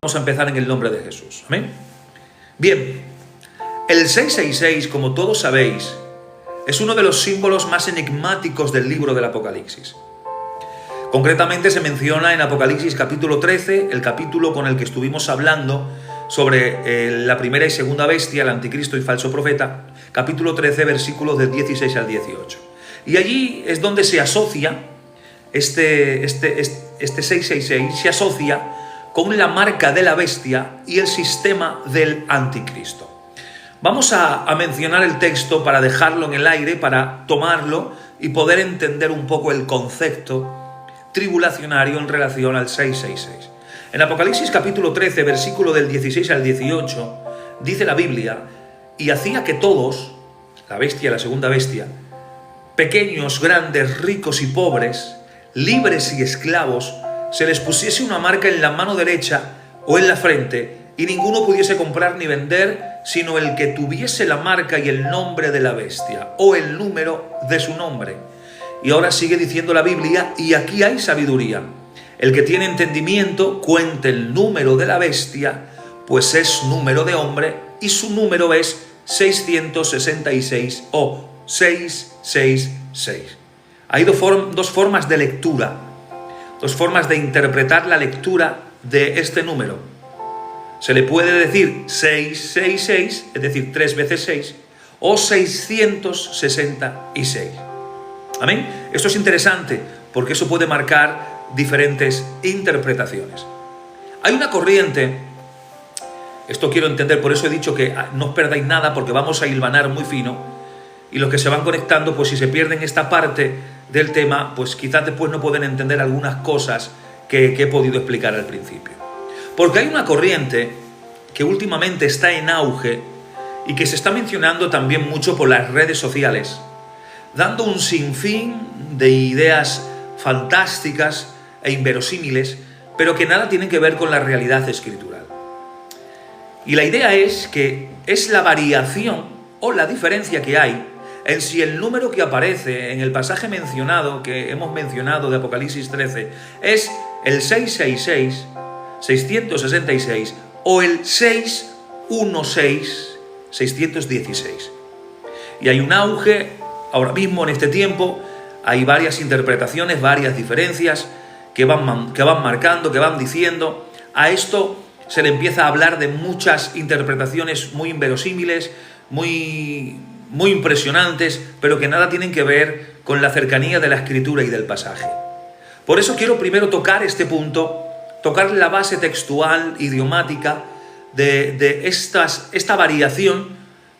Vamos a empezar en el nombre de Jesús. Amén. Bien, el 666, como todos sabéis, es uno de los símbolos más enigmáticos del libro del Apocalipsis. Concretamente se menciona en Apocalipsis capítulo 13, el capítulo con el que estuvimos hablando sobre la primera y segunda bestia, el anticristo y falso profeta, capítulo 13, versículos del 16 al 18. Y allí es donde se asocia este 666, se asocia con la marca de la bestia y el sistema del anticristo. Vamos a mencionar el texto para dejarlo en el aire, para tomarlo y poder entender un poco el concepto tribulacionario en relación al 666. En Apocalipsis capítulo 13, versículo del 16 al 18, dice la Biblia: y hacía que todos, la bestia, la segunda bestia, pequeños, grandes, ricos y pobres, libres y esclavos, se les pusiese una marca en la mano derecha o en la frente, y ninguno pudiese comprar ni vender, sino el que tuviese la marca y el nombre de la bestia, o el número de su nombre. Y ahora sigue diciendo la Biblia: y aquí hay sabiduría. El que tiene entendimiento cuente el número de la bestia, pues es número de hombre, y su número es 666 o 666. Hay dos formas de lectura, dos formas de interpretar la lectura de este número. Se le puede decir 666, es decir, 3 veces 6, o 666. Amén. Esto es interesante porque eso puede marcar diferentes interpretaciones. Hay una corriente, esto quiero entender, por eso he dicho que no os perdáis nada, porque vamos a hilvanar muy fino, y los que se van conectando, pues si se pierden esta parte del tema, pues quizás después no pueden entender algunas cosas que he podido explicar al principio. Porque hay una corriente que últimamente está en auge y que se está mencionando también mucho por las redes sociales, dando un sinfín de ideas fantásticas e inverosímiles, pero que nada tienen que ver con la realidad escritural. Y la idea es que es la variación o la diferencia que hay en si el número que aparece en el pasaje mencionado, que hemos mencionado de Apocalipsis 13, es el 666, 666, o el 616, 616. Y hay un auge ahora mismo en este tiempo, hay varias interpretaciones, varias diferencias que van marcando, que van diciendo. A esto se le empieza a hablar de muchas interpretaciones muy inverosímiles, muy impresionantes, pero que nada tienen que ver con la cercanía de la escritura y del pasaje. Por eso quiero primero tocar este punto, tocar la base textual, idiomática, de esta variación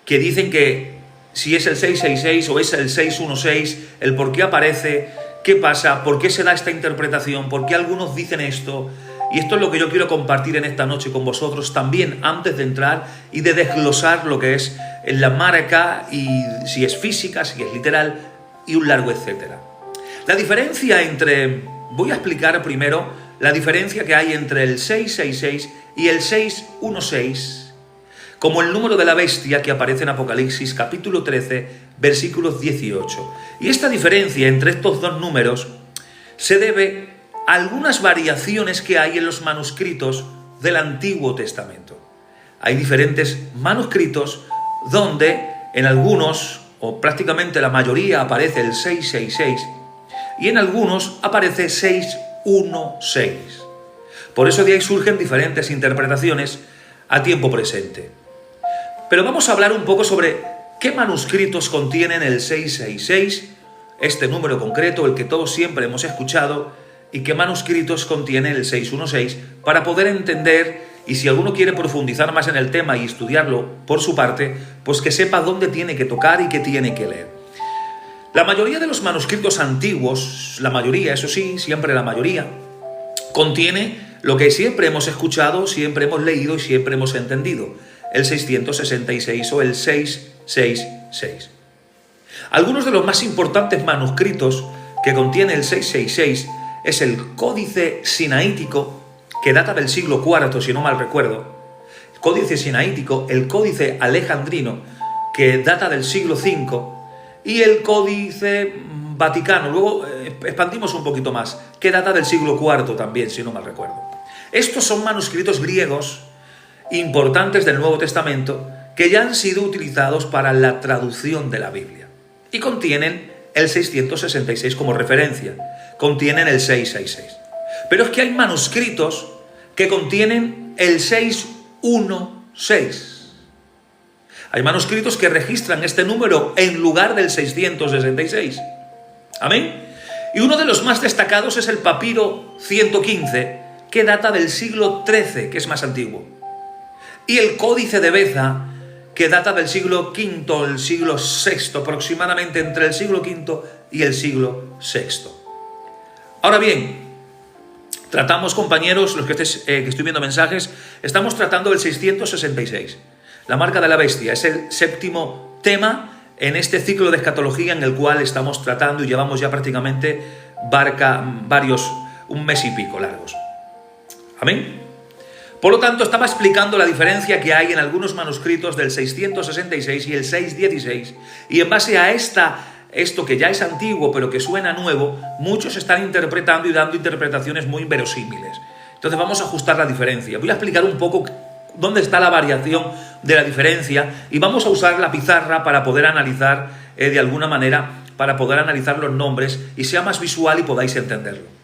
que dicen que si es el 666 o es el 616, el por qué aparece, qué pasa, por qué se da esta interpretación, por qué algunos dicen esto. Y esto es lo que yo quiero compartir en esta noche con vosotros también, antes de entrar y de desglosar lo que es la marca, y si es física, si es literal, y un largo etcétera. La diferencia voy a explicar primero la diferencia que hay entre el 666 y el 616, como el número de la bestia que aparece en Apocalipsis capítulo 13, versículos 18. Y esta diferencia entre estos dos números se debe a algunas variaciones que hay en los manuscritos del Antiguo Testamento. Hay diferentes manuscritos donde en algunos, o prácticamente la mayoría, aparece el 666 y en algunos aparece 616. Por eso de ahí surgen diferentes interpretaciones a tiempo presente. Pero vamos a hablar un poco sobre qué manuscritos contienen el 666, este número concreto, el que todos siempre hemos escuchado, y qué manuscritos contiene el 616, para poder entender, y si alguno quiere profundizar más en el tema y estudiarlo por su parte, pues que sepa dónde tiene que tocar y qué tiene que leer. La mayoría de los manuscritos antiguos, la mayoría, eso sí, siempre la mayoría, contiene lo que siempre hemos escuchado, siempre hemos leído y siempre hemos entendido: el 666 o el 666. Algunos de los más importantes manuscritos que contiene el 666 es el Códice Sinaítico, que data del siglo IV, si no mal recuerdo. El Códice Sinaítico, el Códice Alejandrino, que data del siglo V, y el Códice Vaticano, luego expandimos un poquito más, que data del siglo IV también, si no mal recuerdo. Estos son manuscritos griegos importantes del Nuevo Testamento que ya han sido utilizados para la traducción de la Biblia y contienen el 666 como referencia, contienen el 666. Pero es que hay manuscritos que contienen el 616. Hay manuscritos que registran este número en lugar del 666. ¿Amén? Y uno de los más destacados es el papiro 115, que data del siglo XIII, que es más antiguo. Y el códice de Beza, que data del siglo V, el siglo VI, aproximadamente entre el siglo V y el siglo VI. Ahora bien, tratamos, compañeros, los que estoy viendo mensajes, estamos tratando el 666. La marca de la bestia es el séptimo tema en este ciclo de escatología en el cual estamos tratando y llevamos ya prácticamente un mes y pico largos. ¿Amén? Por lo tanto, estaba explicando la diferencia que hay en algunos manuscritos del 666 y el 616, y en base a esto que ya es antiguo pero que suena nuevo, muchos están interpretando y dando interpretaciones muy inverosímiles. Entonces vamos a ajustar la diferencia. Voy a explicar un poco dónde está la variación de la diferencia y vamos a usar la pizarra para poder analizar de alguna manera, para poder analizar los nombres y sea más visual y podáis entenderlo.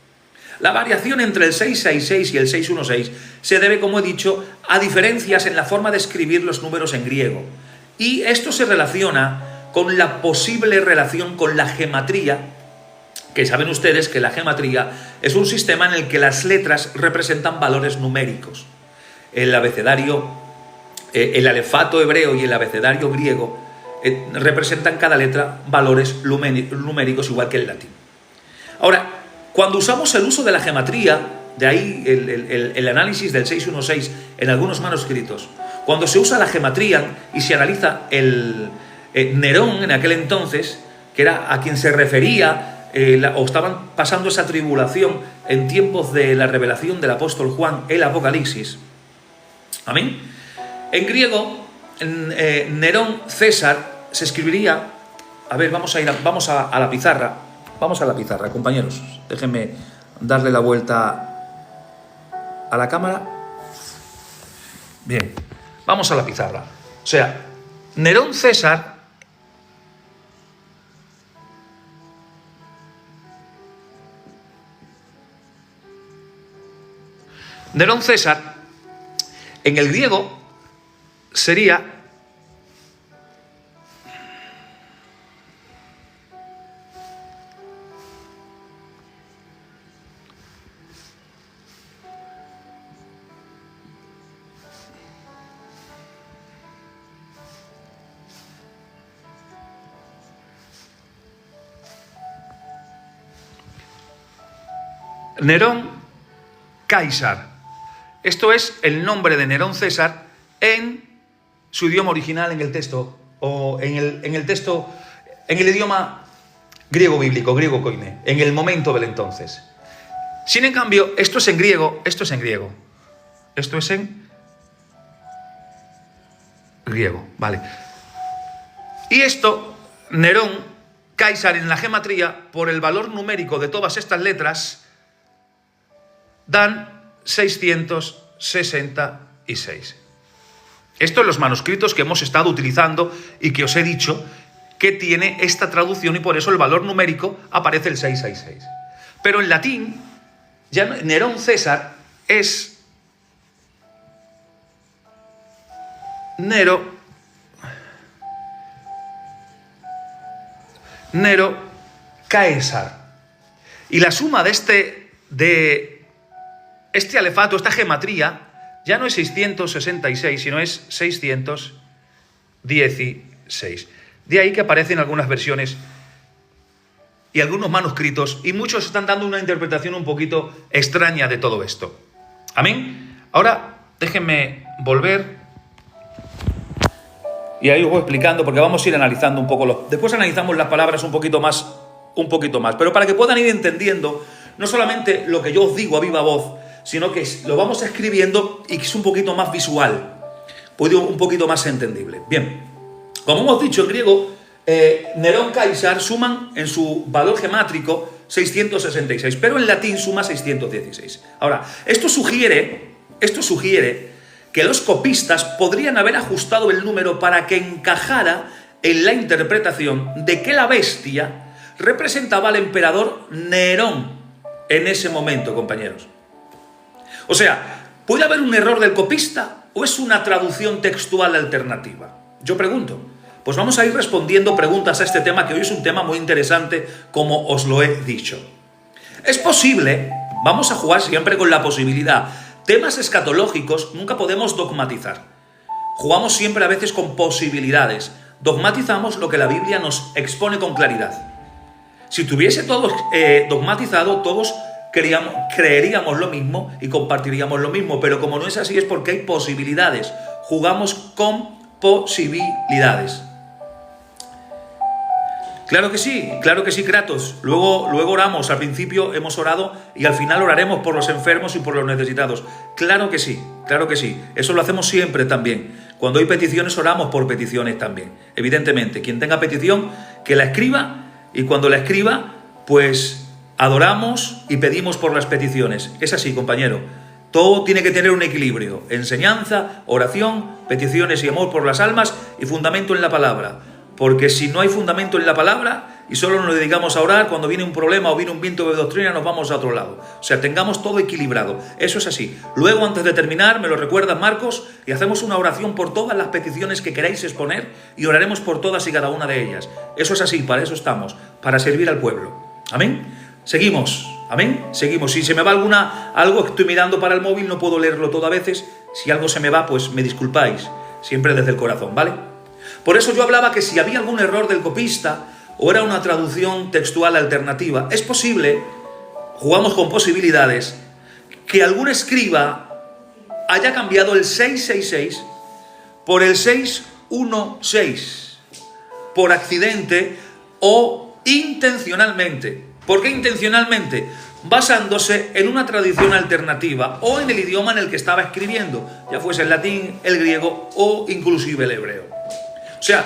La variación entre el 666 y el 616 se debe, como he dicho, a diferencias en la forma de escribir los números en griego. Y esto se relaciona con la posible relación con la gematría, que saben ustedes que la gematría es un sistema en el que las letras representan valores numéricos. El abecedario, el alefato hebreo y el abecedario griego representan cada letra valores numéricos igual que el latín. Ahora, cuando usamos el uso de la gematría, de ahí el análisis del 616 en algunos manuscritos, cuando se usa la gematría y se analiza Nerón en aquel entonces, que era a quien se refería, o estaban pasando esa tribulación en tiempos de la revelación del apóstol Juan, el Apocalipsis. ¿Amén? En griego, Nerón César se escribiría, a ver, vamos a la pizarra. Vamos a la pizarra, compañeros. Déjenme darle la vuelta a la cámara. Bien, vamos a la pizarra. O sea, Nerón César en el griego sería Nerón Caesar. Esto es el nombre de Nerón César en su idioma original, en el texto, o en el texto, en el idioma griego bíblico, griego koine, en el momento del entonces. Sin en cambio, esto es en griego, esto es en griego, ¿vale? Y esto, Nerón Caesar en la gematría, por el valor numérico de todas estas letras, dan 666. Esto en los manuscritos que hemos estado utilizando y que os he dicho que tiene esta traducción y por eso el valor numérico aparece el 666. Pero en latín, ya Nerón César es Nero Caesar. Y la suma de este alefato, esta gematría, ya no es 666, sino es 616. De ahí que aparecen algunas versiones y algunos manuscritos, y muchos están dando una interpretación un poquito extraña de todo esto. ¿Amén? Ahora, déjenme volver. Y ahí os voy explicando, porque vamos a ir analizando un poco. Después analizamos las palabras un poquito más. Pero para que puedan ir entendiendo, no solamente lo que yo os digo a viva voz, sino que lo vamos escribiendo y que es un poquito más visual, un poquito más entendible. Bien, como hemos dicho, en griego Nerón Caesar suman en su valor gemátrico 666, pero en latín suma 616. Ahora, esto sugiere que los copistas podrían haber ajustado el número para que encajara en la interpretación de que la bestia representaba al emperador Nerón en ese momento, compañeros. O sea, ¿puede haber un error del copista o es una traducción textual alternativa? Yo pregunto. Pues vamos a ir respondiendo preguntas a este tema, que hoy es un tema muy interesante, como os lo he dicho. Es posible, vamos a jugar siempre con la posibilidad. Temas escatológicos nunca podemos dogmatizar. Jugamos siempre a veces con posibilidades. Dogmatizamos lo que la Biblia nos expone con claridad. Si tuviese todo dogmatizado, todos creeríamos lo mismo y compartiríamos lo mismo, pero como no es así es porque hay posibilidades. Jugamos con posibilidades. Claro que sí, Kratos. Luego oramos. Al principio hemos orado y al final oraremos por los enfermos y por los necesitados. Claro que sí. Eso lo hacemos siempre también. Cuando hay peticiones, oramos por peticiones también. Evidentemente, quien tenga petición, que la escriba, y cuando la escriba, pues adoramos y pedimos por las peticiones. Es así, compañero. Todo tiene que tener un equilibrio. Enseñanza, oración, peticiones y amor por las almas y fundamento en la palabra. Porque si no hay fundamento en la palabra y solo nos dedicamos a orar, cuando viene un problema o viene un viento de doctrina nos vamos a otro lado. O sea, tengamos todo equilibrado. Eso es así. Luego, antes de terminar, me lo recuerdas, Marcos, y hacemos una oración por todas las peticiones que queráis exponer y oraremos por todas y cada una de ellas. Eso es así, para eso estamos, para servir al pueblo. Amén. Seguimos. Amén. Seguimos. Si se me va algo que estoy mirando para el móvil, no puedo leerlo todo a veces. Si algo se me va, pues me disculpáis. Siempre desde el corazón, ¿vale? Por eso yo hablaba que si había algún error del copista o era una traducción textual alternativa, es posible, jugamos con posibilidades, que algún escriba haya cambiado el 666 por el 616, por accidente o intencionalmente. ¿Por qué intencionalmente? Basándose en una tradición alternativa o en el idioma en el que estaba escribiendo, ya fuese el latín, el griego o inclusive el hebreo. O sea,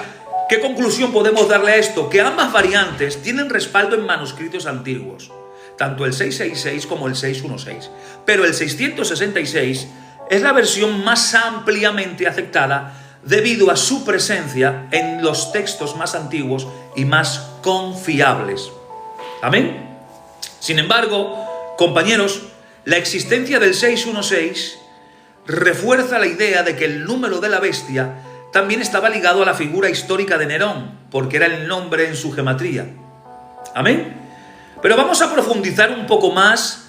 ¿qué conclusión podemos darle a esto? Que ambas variantes tienen respaldo en manuscritos antiguos, tanto el 666 como el 616. Pero el 666 es la versión más ampliamente aceptada debido a su presencia en los textos más antiguos y más confiables. Amén. Sin embargo, compañeros, la existencia del 616 refuerza la idea de que el número de la bestia también estaba ligado a la figura histórica de Nerón, porque era el nombre en su gematría. Amén. Pero vamos a profundizar un poco más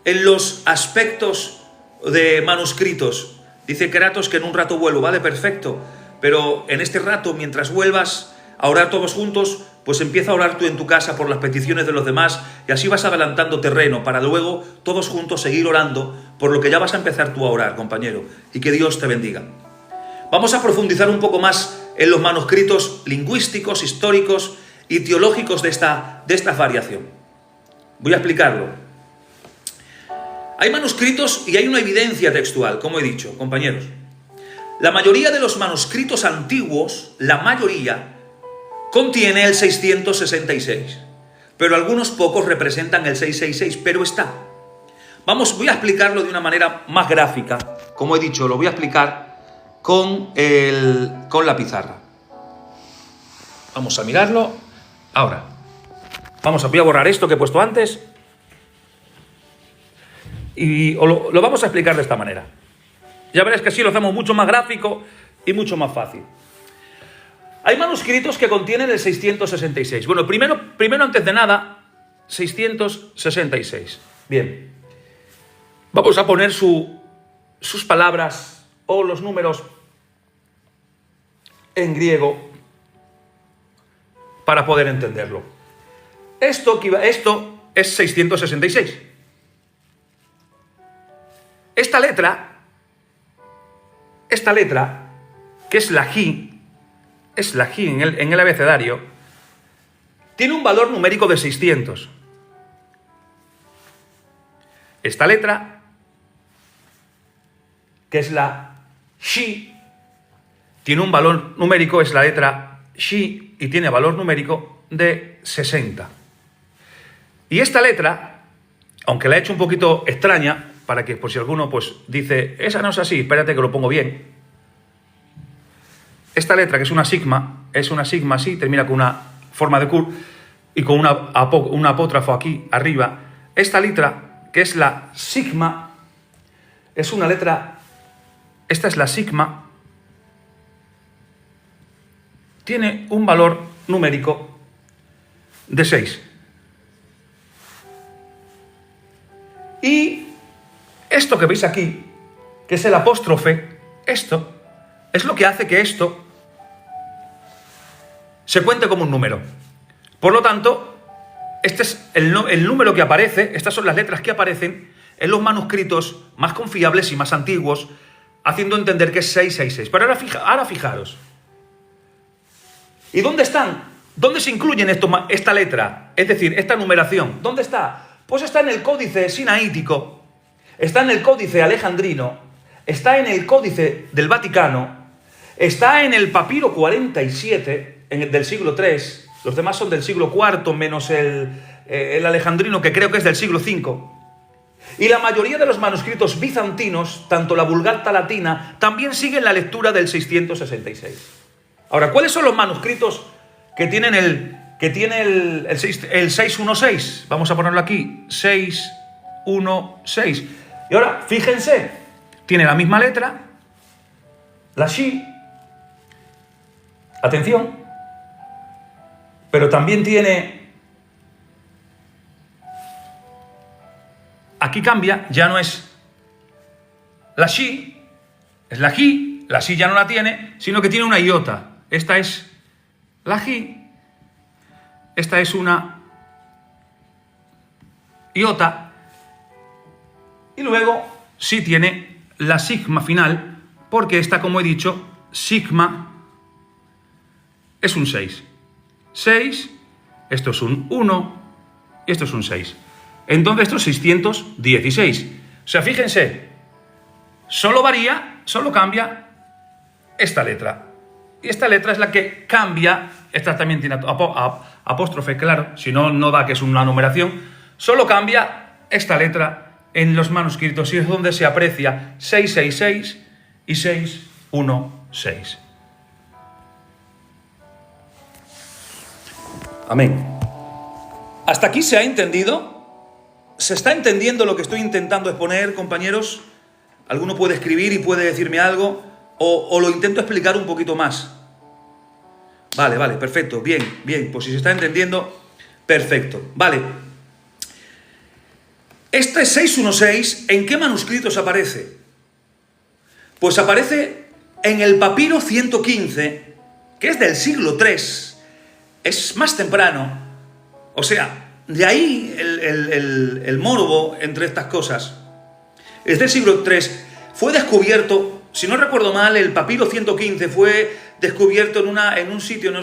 en los aspectos de manuscritos. Dice Kratos que en un rato vuelvo. Vale, perfecto. Pero en este rato, mientras vuelvas a orar todos juntos, pues empieza a orar tú en tu casa por las peticiones de los demás y así vas adelantando terreno para luego todos juntos seguir orando por lo que ya vas a empezar tú a orar, compañero. Y que Dios te bendiga. Vamos a profundizar un poco más en los manuscritos lingüísticos, históricos y teológicos de esta variación. Voy a explicarlo. Hay manuscritos y hay una evidencia textual, como he dicho, compañeros. La mayoría de los manuscritos antiguos, la mayoría, contiene el 666, pero algunos pocos representan el 666, pero está. Voy a explicarlo de una manera más gráfica. Como he dicho, lo voy a explicar con la pizarra. Vamos a mirarlo. Ahora, voy a borrar esto que he puesto antes y lo vamos a explicar de esta manera. Ya veréis que así lo hacemos mucho más gráfico y mucho más fácil. Hay manuscritos que contienen el 666. Bueno, primero antes de nada, 666. Bien. Vamos a poner sus palabras o los números en griego para poder entenderlo. Esto es 666. Esta letra, que es la Ji en el abecedario, tiene un valor numérico de 600. Esta letra, que es la Shi, tiene un valor numérico, es la letra Shi, y tiene valor numérico de 60. Y esta letra, aunque la he hecho un poquito extraña, para que por si alguno pues dice, esa no es así, espérate que lo pongo bien. Esta letra, que es una sigma así, termina con una forma de curl y con un apóstrofo aquí arriba. Esta letra, que es la sigma, es una letra, esta es la sigma, tiene un valor numérico de 6. Y esto que veis aquí, que es el apóstrofe, esto es lo que hace que esto se cuente como un número. Por lo tanto, este es el número que aparece, estas son las letras que aparecen en los manuscritos más confiables y más antiguos, haciendo entender que es 666. Pero ahora fijaros. ¿Y dónde están? ¿Dónde se incluyen esta letra? Es decir, esta numeración. ¿Dónde está? Pues está en el códice sinaítico, está en el códice alejandrino, está en el códice del Vaticano, está en el papiro 47 del siglo III, los demás son del siglo IV, menos el alejandrino, que creo que es del siglo V. Y la mayoría de los manuscritos bizantinos, tanto la Vulgata latina, también siguen la lectura del 666. Ahora, ¿cuáles son los manuscritos que tienen el 616? Vamos a ponerlo aquí, 616. Y ahora, fíjense, tiene la misma letra, la Shi, atención, pero también tiene, aquí cambia, ya no es la Shi, es la Ji, la Shi ya no la tiene, sino que tiene una iota. Esta es la Ji, esta es una iota, y luego sí tiene la sigma final, porque esta, como he dicho, sigma es un 6. 6, esto es un 1, y esto es un 6. Entonces esto es 616. O sea, fíjense, solo cambia esta letra. Y esta letra es la que cambia, esta también tiene apóstrofe, claro, si no, no da que es una numeración. Solo cambia esta letra en los manuscritos y es donde se aprecia 666 y 616. Amén. ¿Hasta aquí se ha entendido? ¿Se está entendiendo lo que estoy intentando exponer, compañeros? ¿Alguno puede escribir y puede decirme algo? ¿O lo intento explicar un poquito más? Vale, perfecto, bien, pues si se está entendiendo, perfecto. Vale. Este 616, ¿en qué manuscritos aparece? Pues aparece en el papiro 115, que es del siglo III, es más temprano. O sea, de ahí el morbo entre estas cosas. Es del siglo III, fue descubierto. Si no recuerdo mal, el papiro 115 fue descubierto en un sitio, no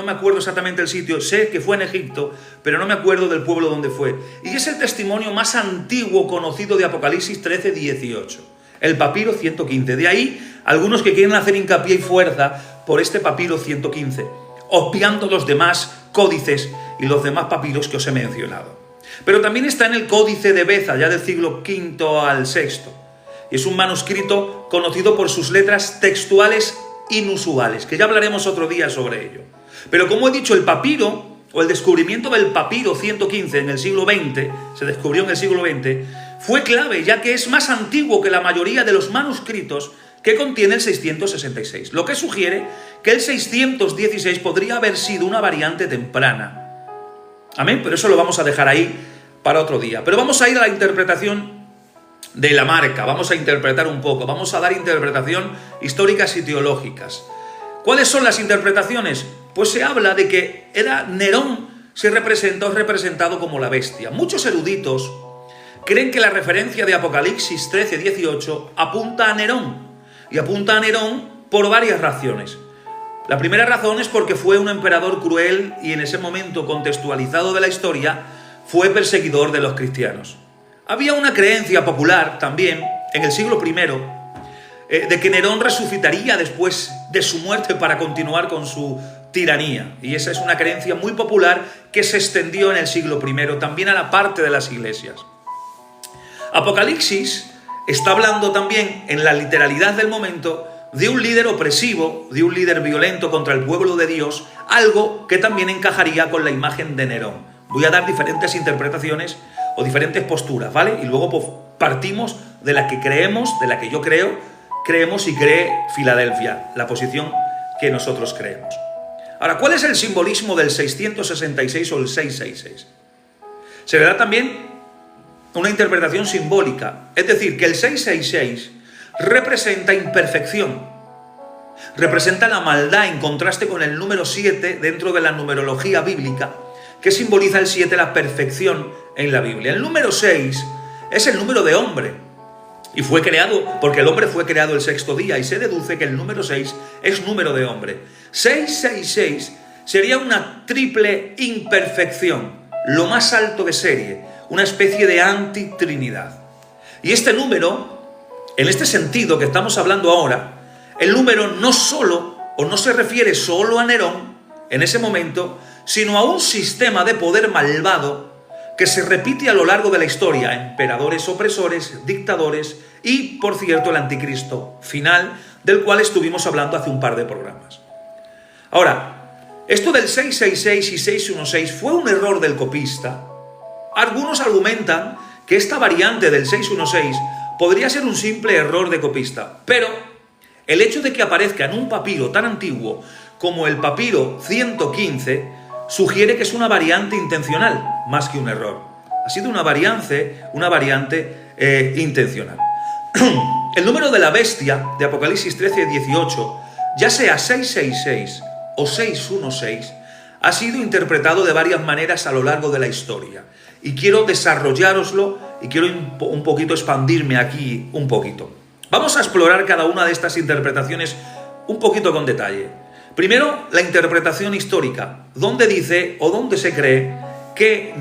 me acuerdo exactamente el sitio, sé que fue en Egipto, pero no me acuerdo del pueblo donde fue. Y es el testimonio más antiguo conocido de Apocalipsis 13:18, el papiro 115. De ahí, algunos que quieren hacer hincapié y fuerza por este papiro 115, obviando los demás códices y los demás papiros que os he mencionado. Pero también está en el códice de Beza, ya del siglo V al VI. Es un manuscrito conocido por sus letras textuales inusuales, que ya hablaremos otro día sobre ello. Pero como he dicho, el papiro, o el descubrimiento del papiro 115 en el siglo XX, se descubrió en el siglo XX, fue clave, ya que es más antiguo que la mayoría de los manuscritos que contiene el 666, lo que sugiere que el 616 podría haber sido una variante temprana. Amén, pero eso lo vamos a dejar ahí para otro día. Pero vamos a ir a la interpretación de la marca, vamos a interpretar un poco, vamos a dar interpretación históricas y teológicas. ¿Cuáles son las interpretaciones? Pues se habla de que era Nerón, es representado como la bestia. Muchos eruditos creen que la referencia de Apocalipsis 13:18 apunta a Nerón, y apunta a Nerón por varias razones. La primera razón es porque fue un emperador cruel y en ese momento contextualizado de la historia fue perseguidor de los cristianos. Había una creencia popular también en el siglo I de que Nerón resucitaría después de su muerte para continuar con su tiranía. Y esa es una creencia muy popular que se extendió en el siglo I, también a la parte de las iglesias. Apocalipsis está hablando también, en la literalidad del momento, de un líder opresivo, de un líder violento contra el pueblo de Dios, algo que también encajaría con la imagen de Nerón. Voy a dar diferentes interpretaciones o diferentes posturas, ¿vale? Y luego pues, partimos de la que creemos, de la que yo creemos y cree Filadelfia, la posición que nosotros creemos. Ahora, ¿cuál es el simbolismo del 666 o el 666? Se le da también una interpretación simbólica, es decir, que el 666 representa imperfección, representa la maldad en contraste con el número 7 dentro de la numerología bíblica, que simboliza el 7, la perfección en la Biblia. El número 6 es el número de hombre y fue creado porque el hombre fue creado el sexto día, y se deduce que el número 6 es número de hombre. 666 sería una triple imperfección, lo más alto de serie, una especie de antitrinidad. Y este número, en este sentido que estamos hablando ahora, el número no solo, o no se refiere solo a Nerón en ese momento, sino a un sistema de poder malvado que se repite a lo largo de la historia: emperadores, opresores, dictadores y, por cierto, el anticristo final, del cual estuvimos hablando hace un par de programas. Ahora, esto del 666 y 616 fue un error del copista. Algunos argumentan que esta variante del 616 podría ser un simple error de copista, pero el hecho de que aparezca en un papiro tan antiguo como el papiro 115 sugiere que es una variante intencional más que un error. Ha sido una variante intencional. El número de la bestia de Apocalipsis 13:18, ya sea 666 o 616, ha sido interpretado de varias maneras a lo largo de la historia. Y quiero desarrollároslo y quiero un poquito expandirme aquí un poquito. Vamos a explorar cada una de estas interpretaciones un poquito con detalle. Primero, la interpretación histórica, donde dice o donde se cree que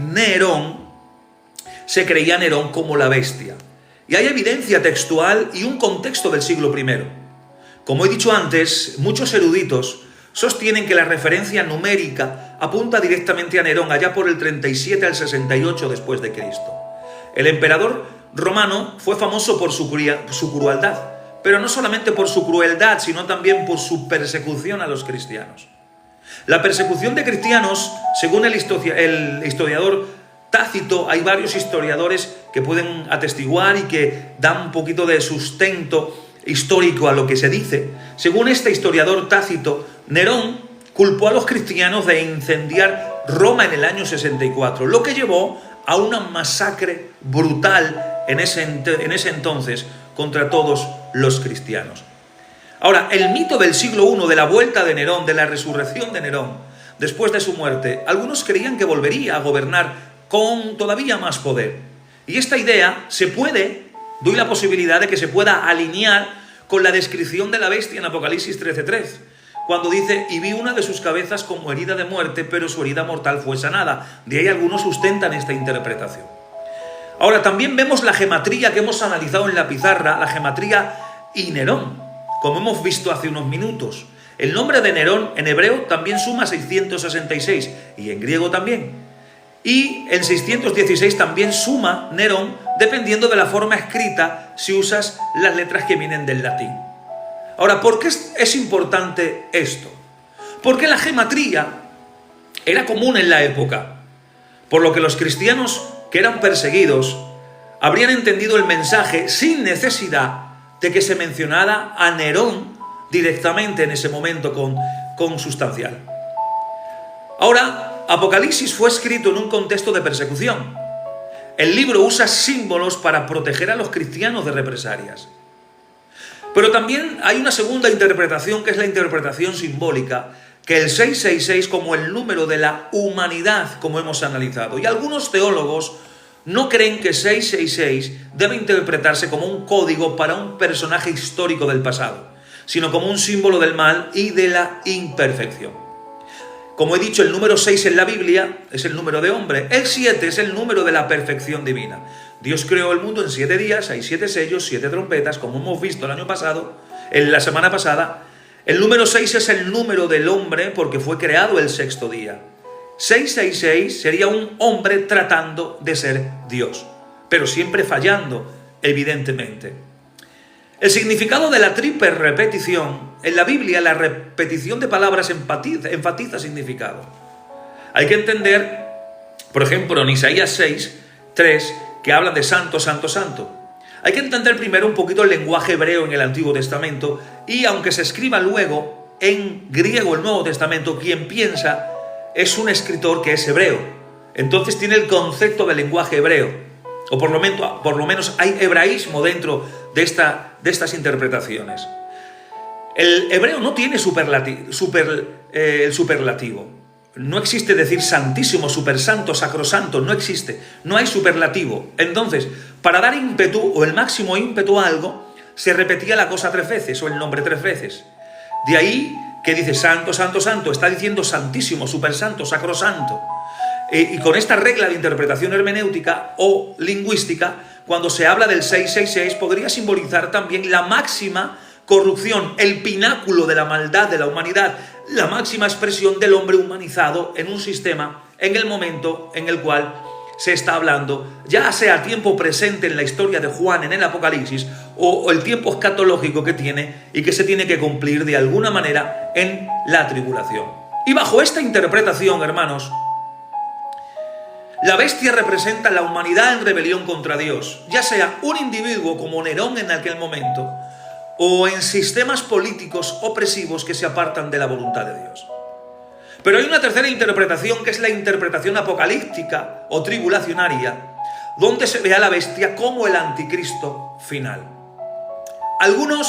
se creía Nerón como la bestia. Y hay evidencia textual y un contexto del siglo I. Como he dicho antes, muchos eruditos sostienen que la referencia numérica apunta directamente a Nerón, allá por el 37 al 68 después de Cristo. El emperador romano fue famoso por su crueldad, pero no solamente por su crueldad, sino también por su persecución a los cristianos. La persecución de cristianos, según el historiador Tácito, hay varios historiadores que pueden atestiguar y que dan un poquito de sustento histórico a lo que se dice. Según este historiador Tácito, Nerón culpó a los cristianos de incendiar Roma en el año 64, lo que llevó a una masacre brutal en ese entonces contra todos los cristianos. Ahora, el mito del siglo I de la vuelta de Nerón, de la resurrección de Nerón, después de su muerte, algunos creían que volvería a gobernar con todavía más poder. Y esta idea doy la posibilidad de que se pueda alinear con la descripción de la bestia en Apocalipsis 13:3, cuando dice: y vi una de sus cabezas como herida de muerte, pero su herida mortal fue sanada. De ahí algunos sustentan esta interpretación. Ahora, también vemos la gematría que hemos analizado en la pizarra, la gematría y Nerón, como hemos visto hace unos minutos. El nombre de Nerón en hebreo también suma 666 y en griego también. Y en 616 también suma Nerón, dependiendo de la forma escrita, si usas las letras que vienen del latín. Ahora, ¿por qué es importante esto? Porque la gematría era común en la época, por lo que los cristianos que eran perseguidos habrían entendido el mensaje sin necesidad de que se mencionara a Nerón directamente en ese momento con sustancial. Ahora, Apocalipsis fue escrito en un contexto de persecución. El libro usa símbolos para proteger a los cristianos de represalias. Pero también hay una segunda interpretación, que es la interpretación simbólica, que el 666 como el número de la humanidad, como hemos analizado. Y algunos teólogos no creen que 666 debe interpretarse como un código para un personaje histórico del pasado, sino como un símbolo del mal y de la imperfección. Como he dicho, el número 6 en la Biblia es el número de hombre. El 7 es el número de la perfección divina. Dios creó el mundo en 7 días, hay 7 sellos, 7 trompetas, como hemos visto la semana pasada. El número 6 es el número del hombre porque fue creado el sexto día. 666 sería un hombre tratando de ser Dios, pero siempre fallando, evidentemente. El significado de la triple repetición, en la Biblia la repetición de palabras enfatiza significado. Hay que entender, por ejemplo, en Isaías 6:3, que habla de santo, santo, santo. Hay que entender primero un poquito el lenguaje hebreo en el Antiguo Testamento, y aunque se escriba luego en griego el Nuevo Testamento, quien piensa es un escritor que es hebreo. Entonces tiene el concepto del lenguaje hebreo, o por lo menos hay hebraísmo dentro de estas interpretaciones. El hebreo no tiene el superlativo. No existe decir santísimo, supersanto, sacrosanto, no existe, no hay superlativo. Entonces, para dar ímpetu o el máximo ímpetu a algo, se repetía la cosa 3 veces o el nombre 3 veces. De ahí que dice santo, santo, santo, está diciendo santísimo, supersanto, sacrosanto. Y con esta regla de interpretación hermenéutica o lingüística, cuando se habla del 666, podría simbolizar también la máxima corrupción, el pináculo de la maldad de la humanidad, la máxima expresión del hombre humanizado en un sistema en el momento en el cual se está hablando, ya sea tiempo presente en la historia de Juan en el Apocalipsis o el tiempo escatológico que tiene y que se tiene que cumplir de alguna manera en la tribulación. Y bajo esta interpretación, hermanos, la bestia representa la humanidad en rebelión contra Dios, ya sea un individuo como Nerón en aquel momento, o en sistemas políticos opresivos que se apartan de la voluntad de Dios. Pero hay una tercera interpretación, que es la interpretación apocalíptica o tribulacionaria, donde se ve a la bestia como el anticristo final. Algunos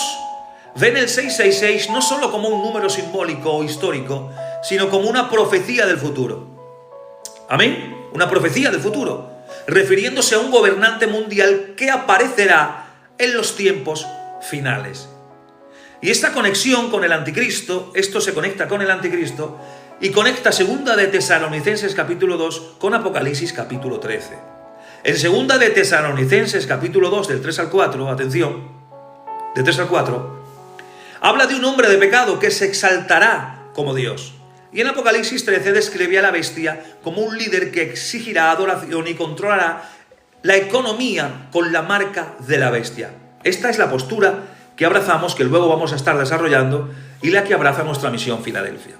ven el 666 no solo como un número simbólico o histórico, sino como una profecía del futuro. Amén, una profecía del futuro, refiriéndose a un gobernante mundial que aparecerá en los tiempos finales. Y esta conexión con el anticristo, esto se conecta con el anticristo y conecta segunda de Tesalonicenses capítulo 2 con Apocalipsis capítulo 13. En segunda de Tesalonicenses capítulo 2 del 3 al 4, atención, de 3 al 4, habla de un hombre de pecado que se exaltará como Dios. Y en Apocalipsis 13 describe a la bestia como un líder que exigirá adoración y controlará la economía con la marca de la bestia. Esta es la postura que abrazamos, que luego vamos a estar desarrollando, y la que abraza nuestra misión Filadelfia.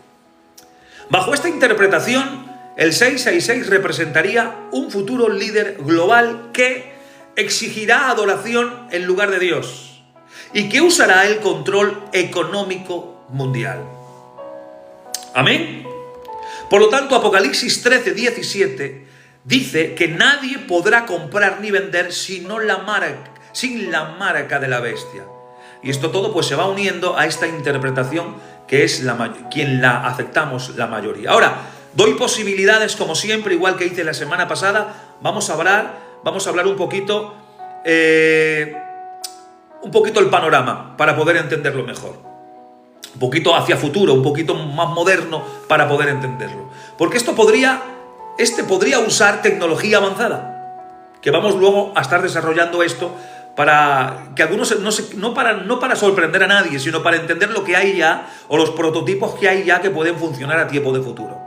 Bajo esta interpretación, el 666 representaría un futuro líder global que exigirá adoración en lugar de Dios y que usará el control económico mundial. Amén. Por lo tanto, Apocalipsis 13:17 dice que nadie podrá comprar ni vender sin la marca de la bestia. Y esto todo pues se va uniendo a esta interpretación que es quien la aceptamos la mayoría. Ahora, doy posibilidades como siempre, igual que hice la semana pasada. Vamos a hablar un poquito el panorama para poder entenderlo mejor. Un poquito hacia futuro, un poquito más moderno para poder entenderlo. Porque podría usar tecnología avanzada, que vamos luego a estar desarrollando esto para que algunos, no para sorprender a nadie, sino para entender lo que hay ya, o los prototipos que hay ya que pueden funcionar a tiempo de futuro.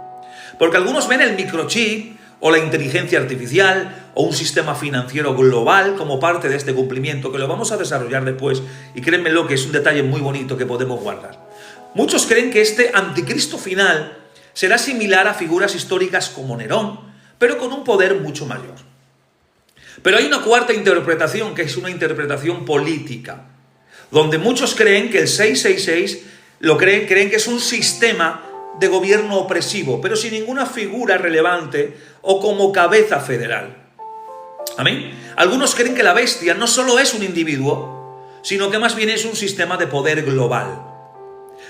Porque algunos ven el microchip, o la inteligencia artificial, o un sistema financiero global como parte de este cumplimiento, que lo vamos a desarrollar después, y créanmelo que es un detalle muy bonito que podemos guardar. Muchos creen que este anticristo final será similar a figuras históricas como Nerón, pero con un poder mucho mayor. Pero hay una cuarta interpretación, que es una interpretación política, donde muchos creen que el 666 creen que es un sistema de gobierno opresivo, pero sin ninguna figura relevante o como cabeza federal. ¿Amén? Algunos creen que la bestia no solo es un individuo, sino que más bien es un sistema de poder global.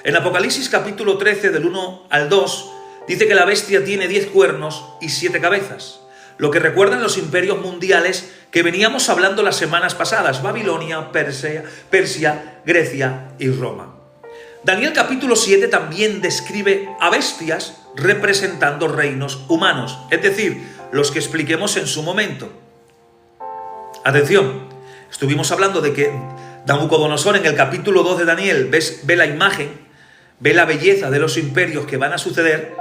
En Apocalipsis capítulo 13, del 1 al 2, dice que la bestia tiene 10 cuernos y 7 cabezas, lo que recuerdan los imperios mundiales que veníamos hablando las semanas pasadas: Babilonia, Persia, Grecia y Roma. Daniel capítulo 7 también describe a bestias representando reinos humanos, es decir, los que expliquemos en su momento. Atención, estuvimos hablando de que Nabucodonosor en el capítulo 2 de Daniel ve la imagen ve la belleza de los imperios que van a suceder,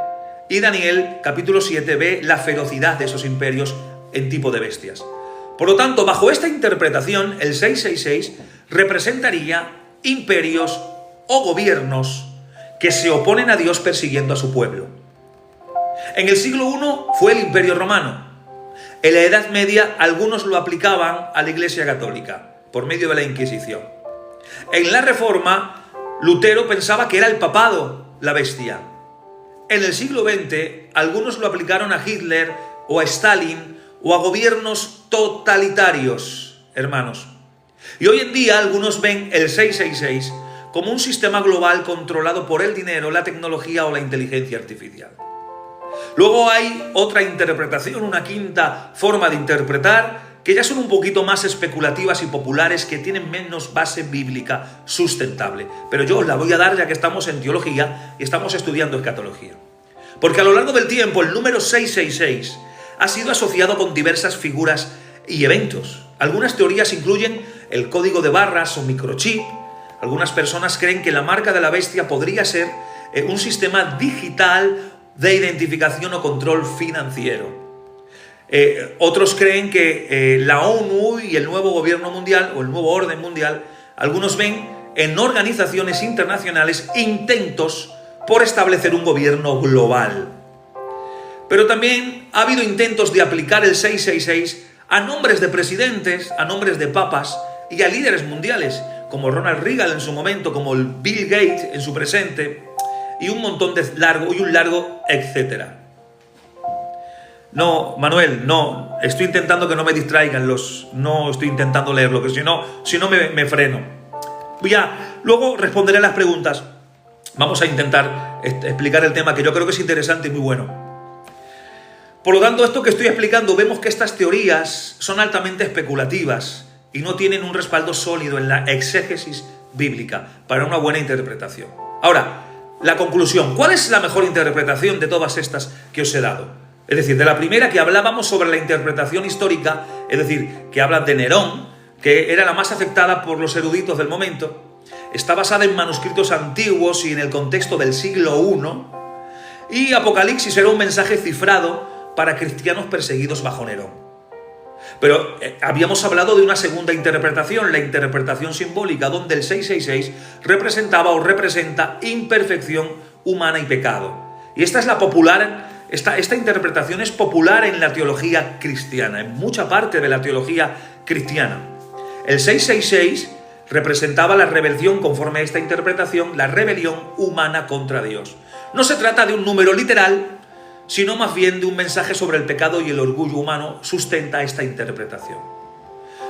y Daniel, capítulo 7, ve la ferocidad de esos imperios en tipo de bestias. Por lo tanto, bajo esta interpretación, el 666 representaría imperios o gobiernos que se oponen a Dios persiguiendo a su pueblo. En el siglo I fue el Imperio Romano. En la Edad Media algunos lo aplicaban a la Iglesia Católica por medio de la Inquisición. En la Reforma, Lutero pensaba que era el papado la bestia. En el siglo XX, algunos lo aplicaron a Hitler o a Stalin o a gobiernos totalitarios, hermanos. Y hoy en día algunos ven el 666 como un sistema global controlado por el dinero, la tecnología o la inteligencia artificial. Luego hay otra interpretación, una quinta forma de interpretar, que ya son un poquito más especulativas y populares, que tienen menos base bíblica sustentable. Pero yo os la voy a dar ya que estamos en teología y estamos estudiando escatología. Porque a lo largo del tiempo el número 666 ha sido asociado con diversas figuras y eventos. Algunas teorías incluyen el código de barras o microchip. Algunas personas creen que la marca de la bestia podría ser un sistema digital de identificación o control financiero. Otros creen que la ONU y el nuevo gobierno mundial o el nuevo orden mundial, algunos ven en organizaciones internacionales intentos por establecer un gobierno global. Pero también ha habido intentos de aplicar el 666 a nombres de presidentes, a nombres de papas y a líderes mundiales, como Ronald Reagan en su momento, como el Bill Gates en su presente, y un montón de largo etcétera. No, Manuel, no, estoy intentando que no me distraigan no estoy intentando leerlo, que si no me freno. Ya, luego responderé a las preguntas. Vamos a intentar explicar el tema, que yo creo que es interesante y muy bueno. Por lo tanto, esto que estoy explicando, vemos que estas teorías son altamente especulativas y no tienen un respaldo sólido en la exégesis bíblica para una buena interpretación. Ahora, la conclusión. ¿Cuál es la mejor interpretación de todas estas que os he dado? Es decir, de la primera, que hablábamos sobre la interpretación histórica, es decir, que habla de Nerón, que era la más aceptada por los eruditos del momento, está basada en manuscritos antiguos y en el contexto del siglo I, y Apocalipsis era un mensaje cifrado para cristianos perseguidos bajo Nerón. Pero habíamos hablado de una segunda interpretación, la interpretación simbólica, donde el 666 representaba o representa imperfección humana y pecado. Y esta es la popular. Esta interpretación es popular en la teología cristiana, en mucha parte de la teología cristiana. El 666 representaba la rebelión, conforme a esta interpretación, la rebelión humana contra Dios. No se trata de un número literal, sino más bien de un mensaje sobre el pecado y el orgullo humano sustenta esta interpretación.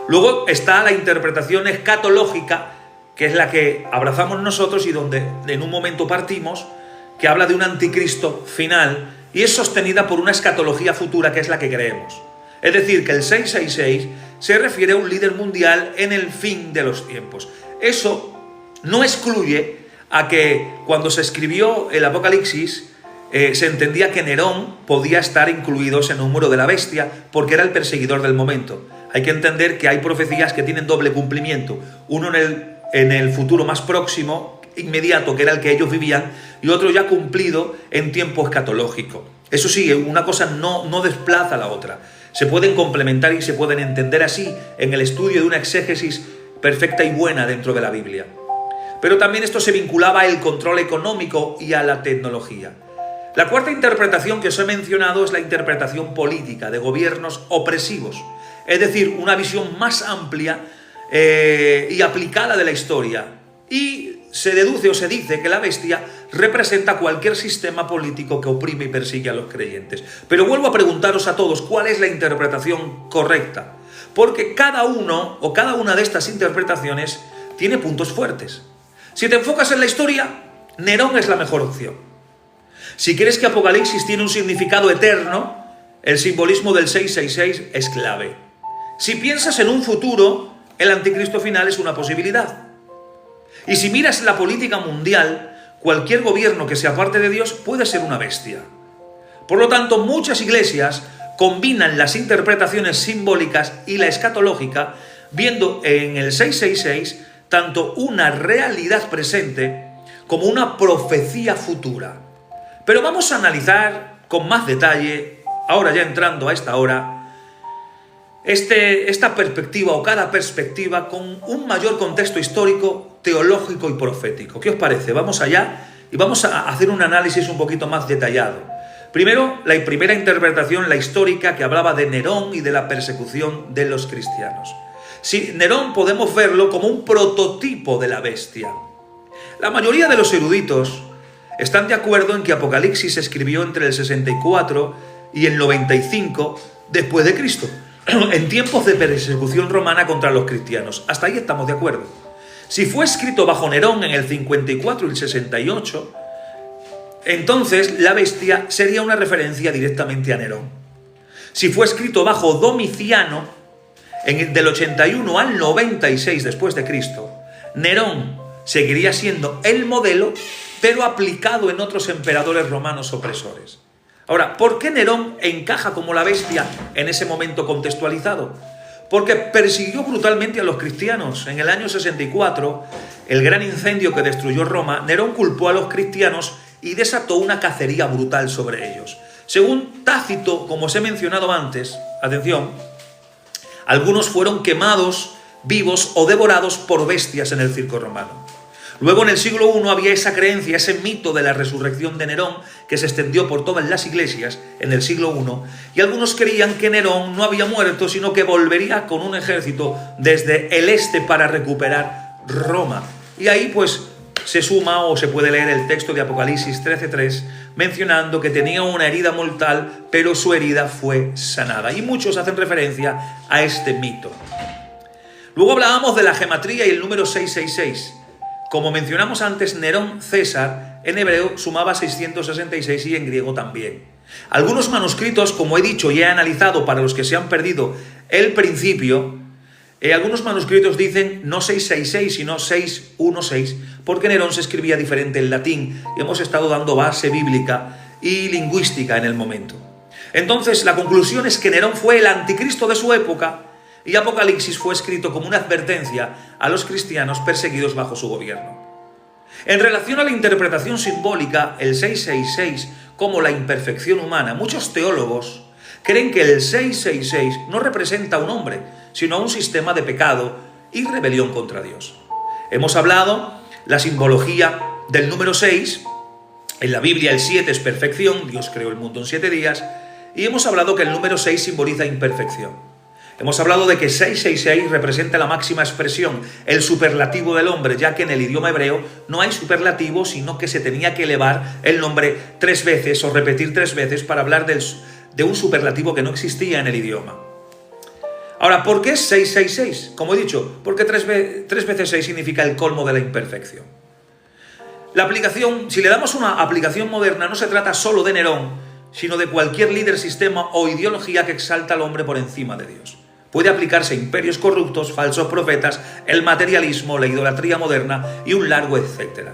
Luego está la interpretación escatológica, que es la que abrazamos nosotros y donde en un momento partimos, que habla de un anticristo final y es sostenida por una escatología futura, que es la que creemos. Es decir, que el 666 se refiere a un líder mundial en el fin de los tiempos. Eso no excluye a que cuando se escribió el Apocalipsis se entendía que Nerón podía estar incluido en el número de la bestia porque era el perseguidor del momento. Hay que entender que hay profecías que tienen doble cumplimiento. Uno en el futuro más próximo, inmediato, que era el que ellos vivían, y otro ya cumplido en tiempo escatológico. Eso sí, una cosa no desplaza a la otra. Se pueden complementar y se pueden entender así en el estudio de una exégesis perfecta y buena dentro de la Biblia. Pero también esto se vinculaba al control económico y a la tecnología. La cuarta interpretación que os he mencionado es la interpretación política de gobiernos opresivos, es decir, una visión más amplia y aplicada de la historia. Y se deduce o se dice que la bestia representa cualquier sistema político que oprime y persigue a los creyentes. Pero vuelvo a preguntaros a todos, ¿cuál es la interpretación correcta? Porque cada uno o cada una de estas interpretaciones tiene puntos fuertes. Si te enfocas en la historia, Nerón es la mejor opción. Si crees que Apocalipsis tiene un significado eterno, el simbolismo del 666 es clave. Si piensas en un futuro, el anticristo final es una posibilidad. Y si miras la política mundial, cualquier gobierno que se aparte de Dios puede ser una bestia. Por lo tanto, muchas iglesias combinan las interpretaciones simbólicas y la escatológica, viendo en el 666 tanto una realidad presente como una profecía futura. Pero vamos a analizar con más detalle, ahora ya entrando a esta hora, esta perspectiva o cada perspectiva con un mayor contexto histórico, teológico y profético. ¿Qué os parece? Vamos allá y vamos a hacer un análisis un poquito más detallado. Primero, la primera interpretación, la histórica, que hablaba de Nerón y de la persecución de los cristianos. Sí, Nerón podemos verlo como un prototipo de la bestia. La mayoría de los eruditos están de acuerdo en que Apocalipsis se escribió entre el 64 y el 95 después de Cristo, en tiempos de persecución romana contra los cristianos. Hasta ahí estamos de acuerdo. Si fue escrito bajo Nerón en el 54 y el 68, entonces la bestia sería una referencia directamente a Nerón. Si fue escrito bajo Domiciano, del 81 al 96 después de Cristo, Nerón seguiría siendo el modelo, pero aplicado en otros emperadores romanos opresores. Ahora, ¿por qué Nerón encaja como la bestia en ese momento contextualizado? Porque persiguió brutalmente a los cristianos. En el año 64, el gran incendio que destruyó Roma, Nerón culpó a los cristianos y desató una cacería brutal sobre ellos. Según Tácito, como os he mencionado antes, atención, algunos fueron quemados vivos o devorados por bestias en el circo romano. Luego en el siglo I había esa creencia, ese mito de la resurrección de Nerón que se extendió por todas las iglesias en el siglo I, y algunos creían que Nerón no había muerto, sino que volvería con un ejército desde el este para recuperar Roma. Y ahí pues se suma o se puede leer el texto de Apocalipsis 13:3 mencionando que tenía una herida mortal, pero su herida fue sanada. Y muchos hacen referencia a este mito. Luego hablábamos de la gematría y el número 666. Como mencionamos antes, Nerón César en hebreo sumaba 666 y en griego también. Algunos manuscritos, como he dicho y he analizado para los que se han perdido el principio, algunos manuscritos dicen no 666 sino 616 porque Nerón se escribía diferente en latín y hemos estado dando base bíblica y lingüística en el momento. Entonces la conclusión es que Nerón fue el anticristo de su época y Apocalipsis fue escrito como una advertencia a los cristianos perseguidos bajo su gobierno. En relación a la interpretación simbólica, el 666 como la imperfección humana, muchos teólogos creen que el 666 no representa a un hombre, sino a un sistema de pecado y rebelión contra Dios. Hemos hablado la simbología del número 6, en la Biblia el 7 es perfección, Dios creó el mundo en 7 días, y hemos hablado que el número 6 simboliza imperfección. Hemos hablado de que 666 representa la máxima expresión, el superlativo del hombre, ya que en el idioma hebreo no hay superlativo, sino que se tenía que elevar el nombre 3 veces o repetir 3 veces para hablar de un superlativo que no existía en el idioma. Ahora, ¿por qué 666? Como he dicho, porque 3 veces 6 significa el colmo de la imperfección. La aplicación, si le damos una aplicación moderna, no se trata solo de Nerón, sino de cualquier líder, sistema o ideología que exalta al hombre por encima de Dios. Puede aplicarse a imperios corruptos, falsos profetas, el materialismo, la idolatría moderna y un largo etcétera.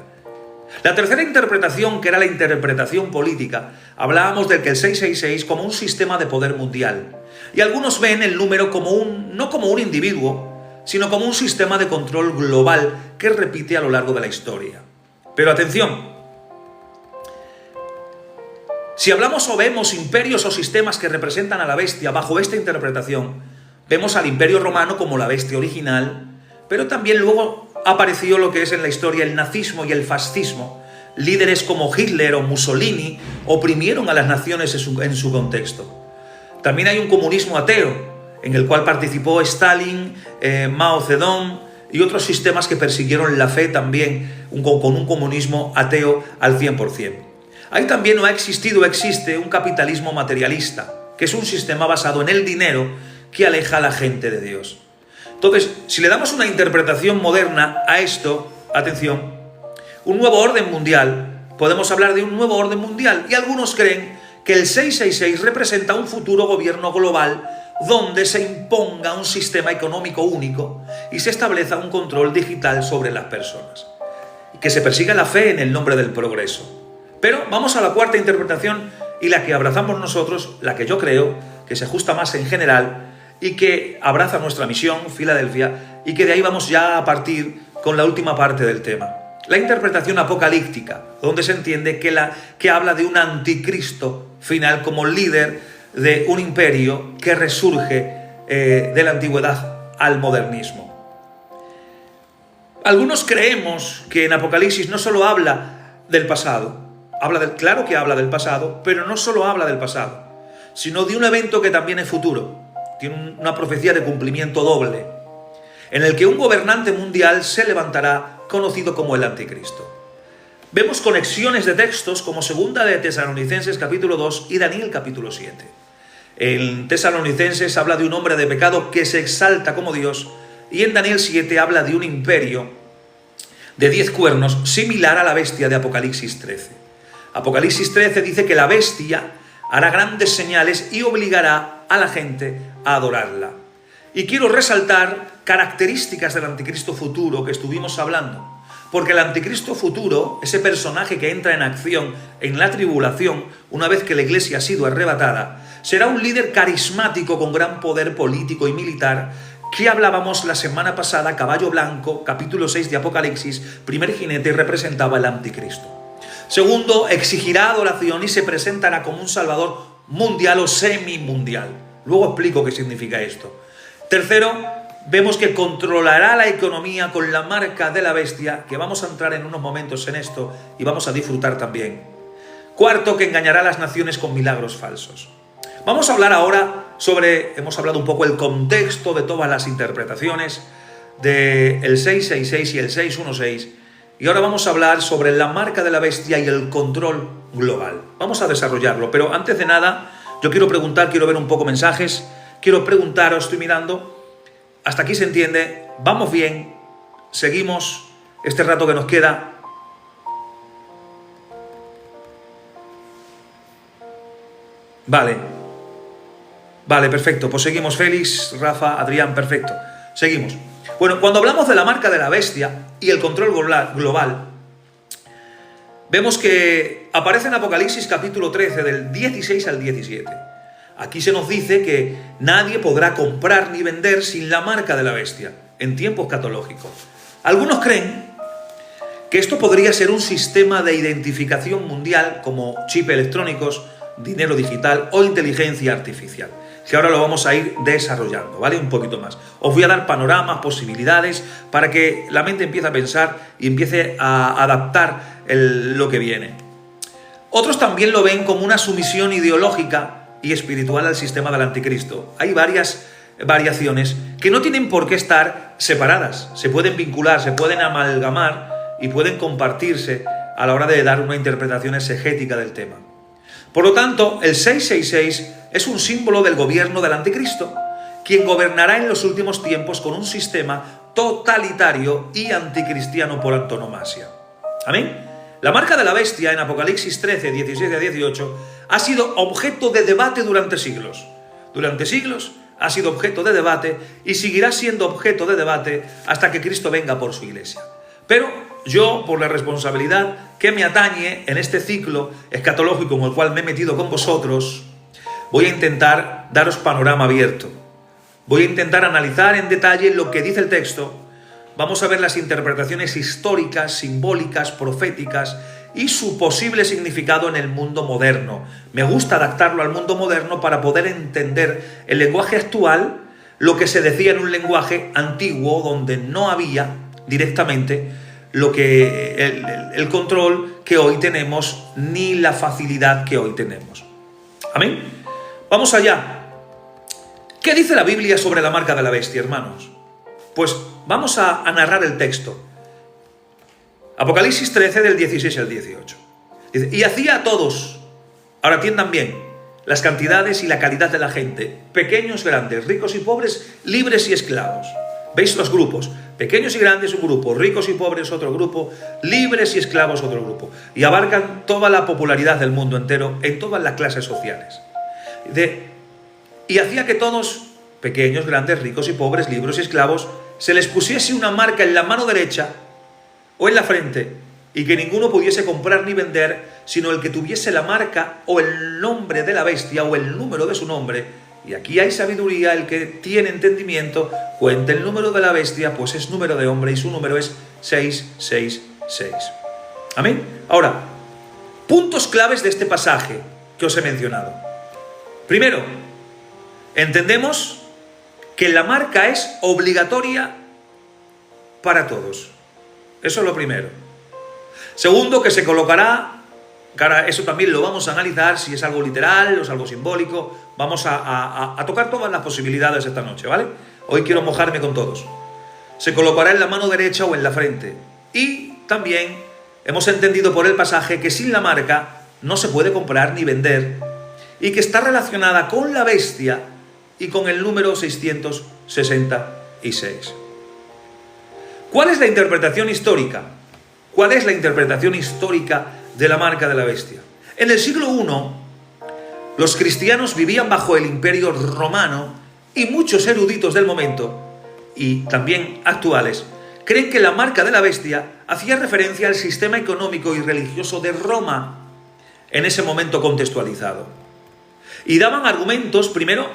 La tercera interpretación, que era la interpretación política, hablábamos del que el 666 como un sistema de poder mundial. Y algunos ven el número como no como un individuo, sino como un sistema de control global que repite a lo largo de la historia. Pero atención, si hablamos o vemos imperios o sistemas que representan a la bestia bajo esta interpretación, vemos al Imperio Romano como la bestia original, pero también luego apareció lo que es en la historia el nazismo y el fascismo. Líderes como Hitler o Mussolini oprimieron a las naciones en su contexto. También hay un comunismo ateo, en el cual participó Stalin, Mao Zedong y otros sistemas que persiguieron la fe también con un comunismo ateo al 100%. Ahí también no ha existido o existe un capitalismo materialista, que es un sistema basado en el dinero que aleja a la gente de Dios. Entonces, si le damos una interpretación moderna a esto, atención, un nuevo orden mundial, podemos hablar de un nuevo orden mundial, y algunos creen que el 666 representa un futuro gobierno global donde se imponga un sistema económico único y se establezca un control digital sobre las personas, que se persiga la fe en el nombre del progreso. Pero vamos a la cuarta interpretación y la que abrazamos nosotros, la que yo creo que se ajusta más en general y que abraza nuestra misión, Filadelfia, y que de ahí vamos ya a partir con la última parte del tema. la interpretación apocalíptica, donde se entiende que habla de un anticristo final como líder de un imperio que resurge de la antigüedad al modernismo. Algunos creemos que en Apocalipsis no solo habla del pasado, claro que habla del pasado, pero no solo habla del pasado, sino de un evento que también es futuro. Tiene una profecía de cumplimiento doble, en el que un gobernante mundial se levantará conocido como el anticristo. Vemos conexiones de textos como Segunda de Tesalonicenses capítulo 2 y Daniel capítulo 7. En Tesalonicenses habla de un hombre de pecado que se exalta como Dios, y en Daniel 7 habla de un imperio de 10 cuernos similar a la bestia de Apocalipsis 13. Apocalipsis 13 dice que la bestia hará grandes señales y obligará a la gente a adorarla. Y quiero resaltar características del anticristo futuro que estuvimos hablando, porque el anticristo futuro, ese personaje que entra en acción en la tribulación una vez que la iglesia ha sido arrebatada, será un líder carismático con gran poder político y militar, que hablábamos la semana pasada. Caballo blanco, capítulo 6 de Apocalipsis, primer jinete, representaba el anticristo. Segundo, exigirá adoración y se presentará como un salvador mundial o semimundial. Luego explico qué significa esto. Tercero, vemos que controlará la economía con la marca de la bestia, que vamos a entrar en unos momentos en esto y vamos a disfrutar también. Cuarto, que engañará a las naciones con milagros falsos. Vamos a hablar ahora hemos hablado un poco el contexto de todas las interpretaciones del 666 y el 616, y ahora vamos a hablar sobre la marca de la bestia y el control global. Vamos a desarrollarlo, pero antes de nada, yo quiero ver un poco mensajes, quiero preguntaros, estoy mirando, hasta aquí se entiende, vamos bien, seguimos este rato que nos queda. Vale, perfecto, pues seguimos. Félix, Rafa, Adrián, perfecto, seguimos. Bueno, cuando hablamos de la marca de la bestia y el control global, vemos que aparece en Apocalipsis capítulo 13, del 16 al 17. Aquí se nos dice que nadie podrá comprar ni vender sin la marca de la bestia, en tiempo escatológico. Algunos creen que esto podría ser un sistema de identificación mundial como chip electrónicos, dinero digital o inteligencia artificial, que ahora lo vamos a ir desarrollando, ¿vale? Un poquito más. Os voy a dar panoramas, posibilidades, para que la mente empiece a pensar y empiece a adaptar lo que viene. Otros también lo ven como una sumisión ideológica y espiritual al sistema del anticristo. Hay varias variaciones que no tienen por qué estar separadas, se pueden vincular, se pueden amalgamar y pueden compartirse a la hora de dar una interpretación exegética del tema. Por lo tanto, el 666 es un símbolo del gobierno del anticristo, quien gobernará en los últimos tiempos con un sistema totalitario y anticristiano por antonomasia. ¿Amén? La marca de la bestia en Apocalipsis 13, 17 a 18 ha sido objeto de debate durante siglos. Durante siglos ha sido objeto de debate y seguirá siendo objeto de debate hasta que Cristo venga por su iglesia. Pero yo, por la responsabilidad que me atañe en este ciclo escatológico en el cual me he metido con vosotros, voy a intentar daros panorama abierto. Voy a intentar analizar en detalle lo que dice el texto. Vamos a ver las interpretaciones históricas, simbólicas, proféticas y su posible significado en el mundo moderno. Me gusta adaptarlo al mundo moderno para poder entender el lenguaje actual, lo que se decía en un lenguaje antiguo donde no había directamente el control que hoy tenemos ni la facilidad que hoy tenemos. ¿Amén? Vamos allá. ¿Qué dice la Biblia sobre la marca de la bestia, hermanos? Pues vamos a narrar el texto. Apocalipsis 13, del 16 al 18. Dice, y hacía a todos, ahora atiendan bien, las cantidades y la calidad de la gente, pequeños, grandes, ricos y pobres, libres y esclavos. ¿Veis los grupos? Pequeños y grandes un grupo, ricos y pobres otro grupo, libres y esclavos otro grupo. Y abarcan toda la popularidad del mundo entero en todas las clases sociales. Y hacía que todos, pequeños, grandes, ricos y pobres, libres y esclavos, se les pusiese una marca en la mano derecha o en la frente, y que ninguno pudiese comprar ni vender, sino el que tuviese la marca o el nombre de la bestia o el número de su nombre. Y aquí hay sabiduría, el que tiene entendimiento, cuente el número de la bestia, pues es número de hombre y su número es 666. 6. Amén. Ahora, puntos claves de este pasaje que os he mencionado. Primero, entendemos que la marca es obligatoria para todos. Eso es lo primero. Segundo, que se colocará, eso también lo vamos a analizar, si es algo literal o es algo simbólico. Vamos a tocar todas las posibilidades esta noche, ¿vale? Hoy quiero mojarme con todos. Se colocará en la mano derecha o en la frente. Y también hemos entendido por el pasaje que sin la marca no se puede comprar ni vender y que está relacionada con la bestia y con el número 666. ¿Cuál es la interpretación histórica? ¿Cuál es la interpretación histórica de la marca de la bestia? En el siglo I, los cristianos vivían bajo el imperio romano y muchos eruditos del momento, y también actuales, creen que la marca de la bestia hacía referencia al sistema económico y religioso de Roma en ese momento contextualizado. Y daban argumentos, primero,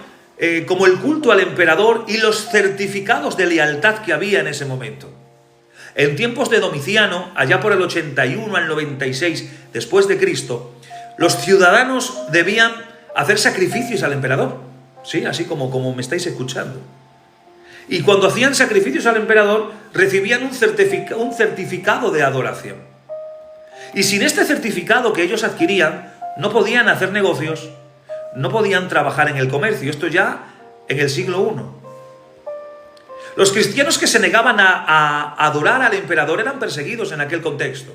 como el culto al emperador y los certificados de lealtad que había en ese momento. En tiempos de Domiciano, allá por el 81 al 96 después de Cristo, los ciudadanos debían hacer sacrificios al emperador, ¿sí? Así como me estáis escuchando. Y cuando hacían sacrificios al emperador, recibían un certificado de adoración. Y sin este certificado que ellos adquirían, no podían hacer negocios, no podían trabajar en el comercio. Esto ya en el siglo I. Los cristianos que se negaban a adorar al emperador eran perseguidos en aquel contexto.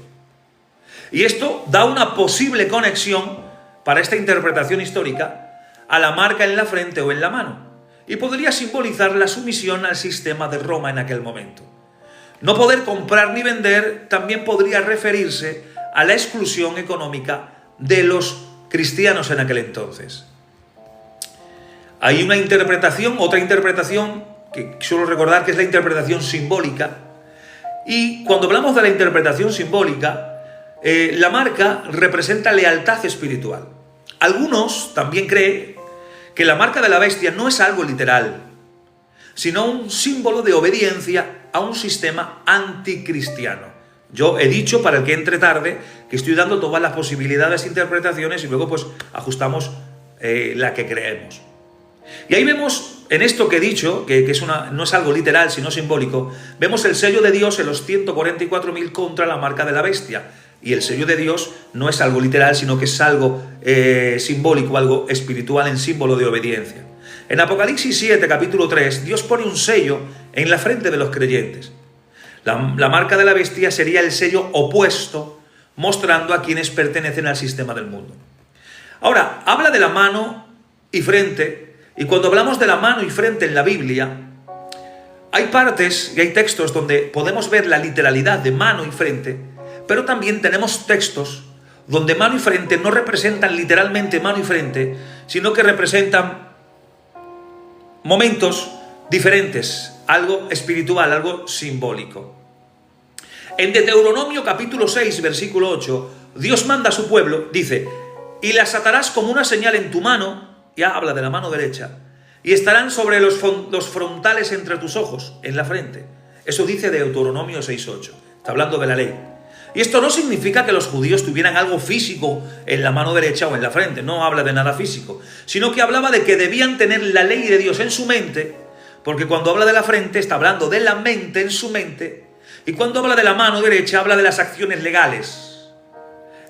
Y esto da una posible conexión, para esta interpretación histórica, a la marca en la frente o en la mano. Y podría simbolizar la sumisión al sistema de Roma en aquel momento. No poder comprar ni vender también podría referirse a la exclusión económica de los cristianos en aquel entonces. Hay una interpretación, otra interpretación, que suelo recordar que es la interpretación simbólica. Y cuando hablamos de la interpretación simbólica, la marca representa lealtad espiritual. Algunos también creen que la marca de la bestia no es algo literal, sino un símbolo de obediencia a un sistema anticristiano. Yo he dicho, para el que entre tarde, que estoy dando todas las posibilidades e interpretaciones y luego pues ajustamos la que creemos. Y ahí vemos, en esto que he dicho, que no es algo literal, sino simbólico, vemos el sello de Dios en los 144.000 contra la marca de la bestia. Y el sello de Dios no es algo literal, sino que es algo simbólico, algo espiritual en símbolo de obediencia. En Apocalipsis 7, capítulo 3, Dios pone un sello en la frente de los creyentes. La marca de la bestia sería el sello opuesto, mostrando a quienes pertenecen al sistema del mundo. Ahora, habla de la mano y frente, y cuando hablamos de la mano y frente en la Biblia, hay partes y hay textos donde podemos ver la literalidad de mano y frente, pero también tenemos textos donde mano y frente no representan literalmente mano y frente, sino que representan momentos diferentes, algo espiritual, algo simbólico. En Deuteronomio capítulo 6, versículo 8, Dios manda a su pueblo, dice: y las atarás como una señal en tu mano, ya habla de la mano derecha, y estarán sobre los frontales entre tus ojos, en la frente. Eso dice Deuteronomio 6:8, está hablando de la ley. Y esto no significa que los judíos tuvieran algo físico en la mano derecha o en la frente, no habla de nada físico, sino que hablaba de que debían tener la ley de Dios en su mente, porque cuando habla de la frente está hablando de la mente en su mente, y cuando habla de la mano derecha habla de las acciones legales.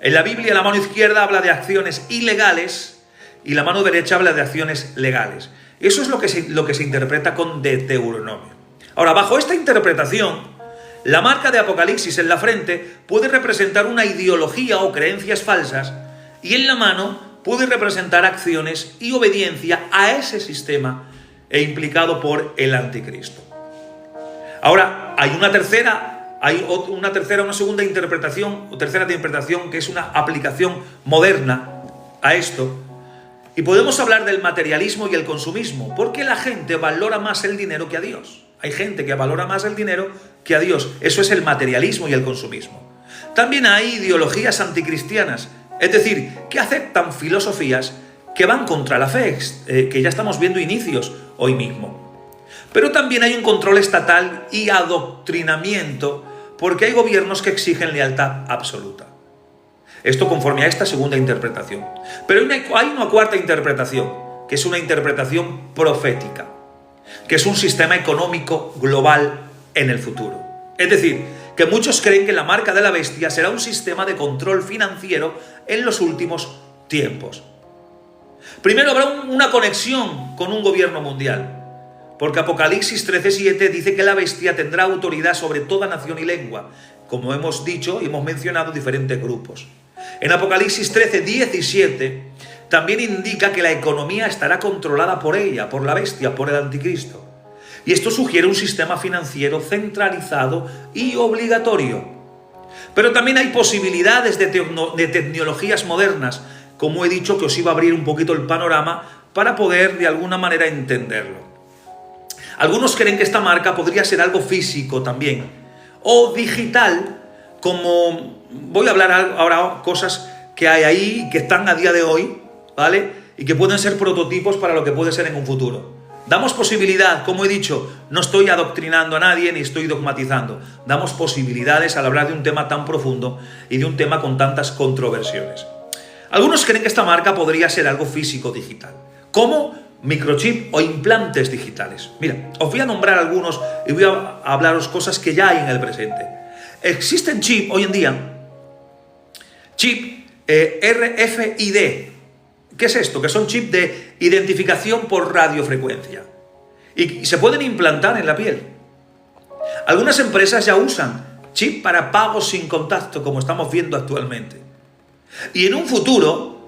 En la Biblia la mano izquierda habla de acciones ilegales y la mano derecha habla de acciones legales. Eso es lo que se interpreta con Deuteronomio. Ahora, bajo esta interpretación, la marca de Apocalipsis en la frente puede representar una ideología o creencias falsas, y en la mano puede representar acciones y obediencia a ese sistema implicado por el anticristo. Ahora, hay una segunda interpretación, o tercera interpretación, que es una aplicación moderna a esto, y podemos hablar del materialismo y el consumismo, porque la gente valora más el dinero que a Dios. Hay gente que valora más el dinero que a Dios. Eso es el materialismo y el consumismo. También hay ideologías anticristianas, es decir, que aceptan filosofías que van contra la fe, que ya estamos viendo inicios hoy mismo. Pero también hay un control estatal y adoctrinamiento porque hay gobiernos que exigen lealtad absoluta. Esto conforme a esta segunda interpretación. Pero hay una cuarta interpretación, que es una interpretación profética, que es un sistema económico global en el futuro. Es decir, que muchos creen que la marca de la bestia será un sistema de control financiero en los últimos tiempos. Primero habrá una conexión con un gobierno mundial, porque Apocalipsis 13:7 dice que la bestia tendrá autoridad sobre toda nación y lengua, como hemos dicho y hemos mencionado diferentes grupos. En Apocalipsis 13:17 también indica que la economía estará controlada por ella, por la bestia, por el anticristo. Y esto sugiere un sistema financiero centralizado y obligatorio. Pero también hay posibilidades de tecnologías modernas, como he dicho, que os iba a abrir un poquito el panorama para poder de alguna manera entenderlo. Algunos creen que esta marca podría ser algo físico también, o digital, como voy a hablar ahora cosas que hay ahí, que están a día de hoy, ¿vale? Y que pueden ser prototipos para lo que puede ser en un futuro. Damos posibilidad, como he dicho, no estoy adoctrinando a nadie ni estoy dogmatizando. Damos posibilidades al hablar de un tema tan profundo y de un tema con tantas controversiones. Algunos creen que esta marca podría ser algo físico digital, como microchip o implantes digitales. Mira, os voy a nombrar algunos y voy a hablaros cosas que ya hay en el presente. Existen chip hoy en día, chip RFID. ¿Qué es esto? Que son chips de identificación por radiofrecuencia y se pueden implantar en la piel. Algunas empresas ya usan chip para pagos sin contacto, como estamos viendo actualmente. Y en un futuro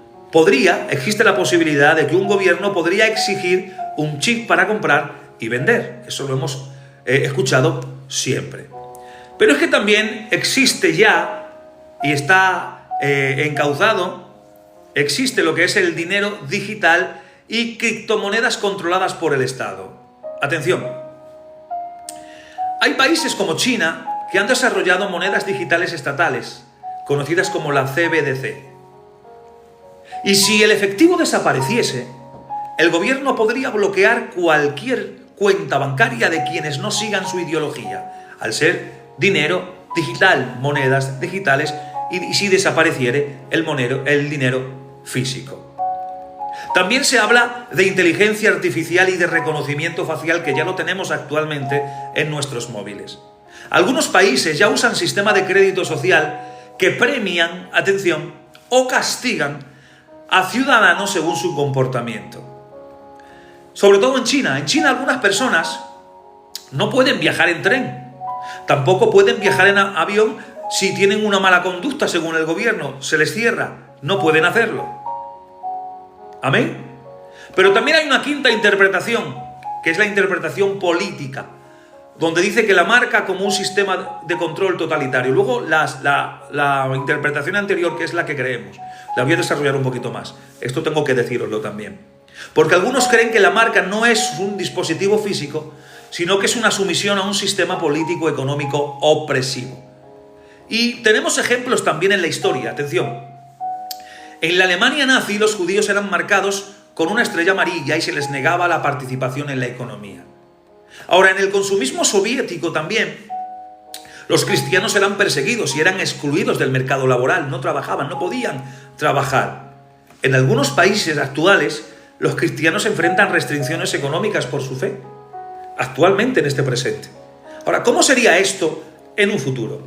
existe la posibilidad de que un gobierno podría exigir un chip para comprar y vender. Eso lo hemos escuchado siempre. Pero es que también existe ya y está encauzado. Existe lo que es el dinero digital y criptomonedas controladas por el Estado. Atención, hay países como China que han desarrollado monedas digitales estatales, conocidas como la CBDC. Y si el efectivo desapareciese, el gobierno podría bloquear cualquier cuenta bancaria de quienes no sigan su ideología, al ser dinero digital, monedas digitales, y si desapareciere el dinero físico. También se habla de inteligencia artificial y de reconocimiento facial, que ya lo tenemos actualmente en nuestros móviles. Algunos países ya usan sistemas de crédito social que premian, atención, o castigan a ciudadanos según su comportamiento. Sobre todo en China. En China algunas personas no pueden viajar en tren, tampoco pueden viajar en avión si tienen una mala conducta según el gobierno, se les cierra. No pueden hacerlo. ¿Amén? Pero también hay una quinta interpretación, que es la interpretación política, donde dice que la marca como un sistema de control totalitario. Luego la interpretación anterior, que es la que creemos, la voy a desarrollar un poquito más. Esto tengo que decíroslo también. Porque algunos creen que la marca no es un dispositivo físico, sino que es una sumisión a un sistema político económico opresivo. Y tenemos ejemplos también en la historia. Atención. En la Alemania nazi los judíos eran marcados con una estrella amarilla y se les negaba la participación en la economía. Ahora, en el consumismo soviético también, los cristianos eran perseguidos y eran excluidos del mercado laboral, no trabajaban, no podían trabajar. En algunos países actuales, los cristianos enfrentan restricciones económicas por su fe, actualmente en este presente. Ahora, ¿cómo sería esto en un futuro?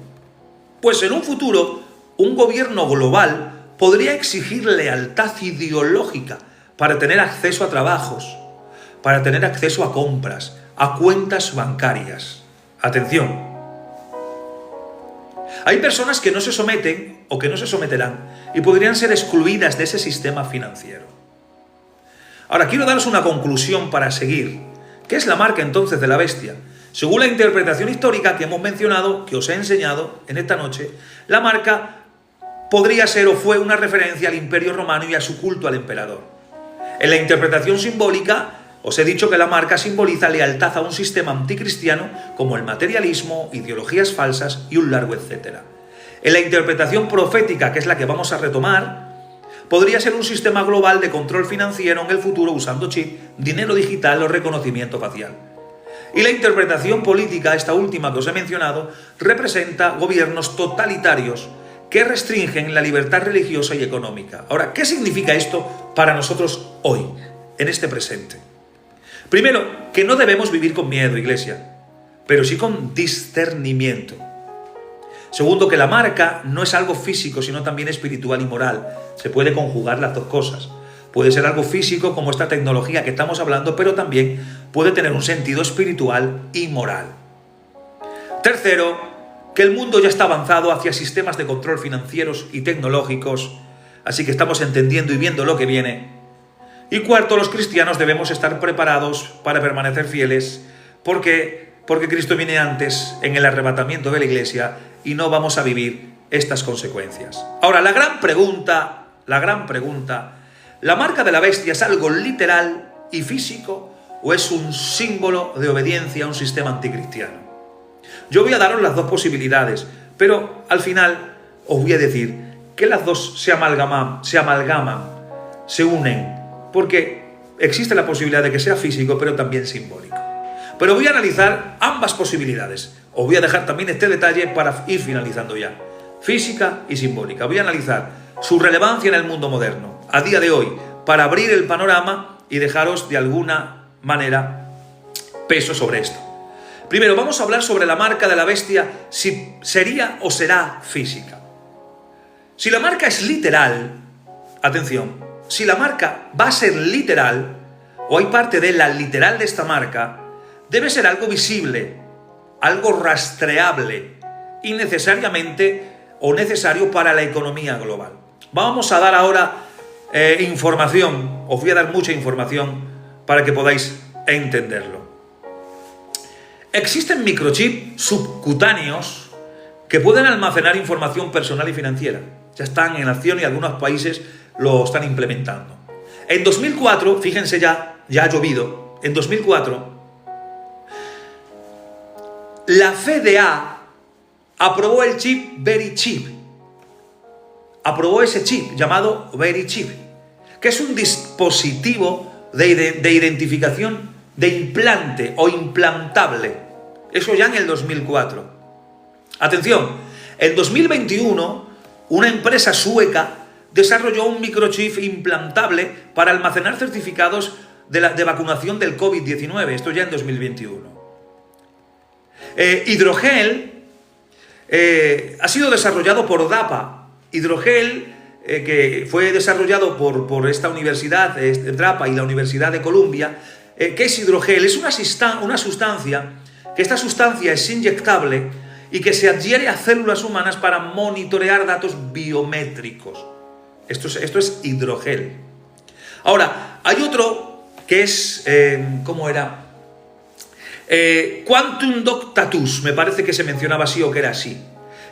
Pues en un futuro, un gobierno global podría exigir lealtad ideológica para tener acceso a trabajos, para tener acceso a compras, a cuentas bancarias. Atención. Hay personas que no se someten o que no se someterán y podrían ser excluidas de ese sistema financiero. Ahora, quiero daros una conclusión para seguir. ¿Qué es la marca entonces de la bestia? Según la interpretación histórica que hemos mencionado, que os he enseñado en esta noche, la marca podría ser o fue una referencia al Imperio Romano y a su culto al emperador. En la interpretación simbólica, os he dicho que la marca simboliza lealtad a un sistema anticristiano como el materialismo, ideologías falsas y un largo etcétera. En la interpretación profética, que es la que vamos a retomar, podría ser un sistema global de control financiero en el futuro usando chip, dinero digital o reconocimiento facial. Y la interpretación política, esta última que os he mencionado, representa gobiernos totalitarios que restringen la libertad religiosa y económica. Ahora, ¿qué significa esto para nosotros hoy, en este presente? Primero, que no debemos vivir con miedo, Iglesia, pero sí con discernimiento. Segundo, que la marca no es algo físico, sino también espiritual y moral. Se puede conjugar las dos cosas. Puede ser algo físico como esta tecnología que estamos hablando, pero también puede tener un sentido espiritual y moral. Tercero, que el mundo ya está avanzado hacia sistemas de control financieros y tecnológicos, así que estamos entendiendo y viendo lo que viene. Y cuarto, los cristianos debemos estar preparados para permanecer fieles, porque Cristo viene antes en el arrebatamiento de la Iglesia y no vamos a vivir estas consecuencias. Ahora, la gran pregunta, ¿la marca de la bestia es algo literal y físico o es un símbolo de obediencia a un sistema anticristiano? Yo voy a daros las dos posibilidades, pero al final os voy a decir que las dos se amalgaman, se unen, porque existe la posibilidad de que sea físico, pero también simbólico. Pero voy a analizar ambas posibilidades. Os voy a dejar también este detalle para ir finalizando ya. Física y simbólica. Voy a analizar su relevancia en el mundo moderno, a día de hoy, para abrir el panorama y dejaros de alguna manera peso sobre esto. Primero, vamos a hablar sobre la marca de la bestia, si sería o será física. Si la marca es literal, atención, si la marca va a ser literal, o hay parte de la literal de esta marca, debe ser algo visible, algo rastreable y necesario para la economía global. Vamos a dar ahora información, os voy a dar mucha información para que podáis entenderlo. Existen microchips subcutáneos que pueden almacenar información personal y financiera. Ya están en acción y algunos países lo están implementando. En 2004, fíjense ya ha llovido, en 2004, la FDA aprobó el chip VeriChip. Aprobó ese chip llamado VeriChip, que es un dispositivo de identificación de implante o implantable. Eso ya en el 2004. Atención, en 2021 una empresa sueca desarrolló un microchip implantable para almacenar certificados de vacunación del COVID-19. Esto ya en 2021. Hidrogel ha sido desarrollado por DAPA. Hidrogel, que fue desarrollado por esta universidad, DAPA y la Universidad de Columbia. ¿Qué es hidrogel? Es una sustancia, que esta sustancia es inyectable y que se adhiere a células humanas para monitorear datos biométricos. Esto es hidrogel. Ahora, hay otro que es, ¿cómo era? Quantum Dot Tattoos, me parece que se mencionaba así o que era así.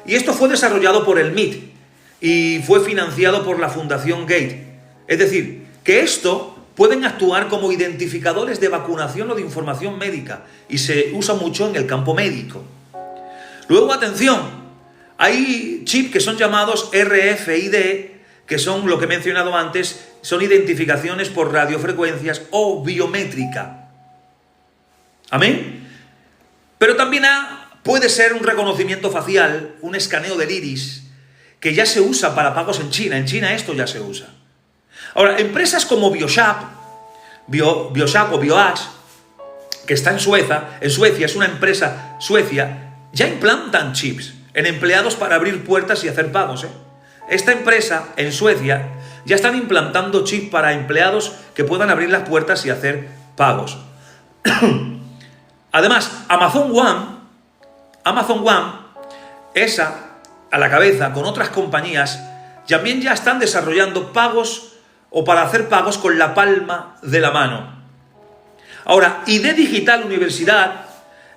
Y esto fue desarrollado por el MIT y fue financiado por la Fundación Gates. Es decir, que esto pueden actuar como identificadores de vacunación o de información médica y se usa mucho en el campo médico. Luego, atención, hay chips que son llamados RFID, que son lo que he mencionado antes, son identificaciones por radiofrecuencias o biométrica. ¿Amén? Pero también puede ser un reconocimiento facial, un escaneo del iris, que ya se usa para pagos en China. En China esto ya se usa. Ahora, empresas como BioShap o BioAx, que está en Suecia, es una empresa suecia, ya implantan chips en empleados para abrir puertas y hacer pagos. Esta empresa en Suecia ya están implantando chips para empleados que puedan abrir las puertas y hacer pagos. Además, Amazon One, esa a la cabeza con otras compañías, también ya están desarrollando pagos o para hacer pagos con la palma de la mano. Ahora, ID Digital Universidad,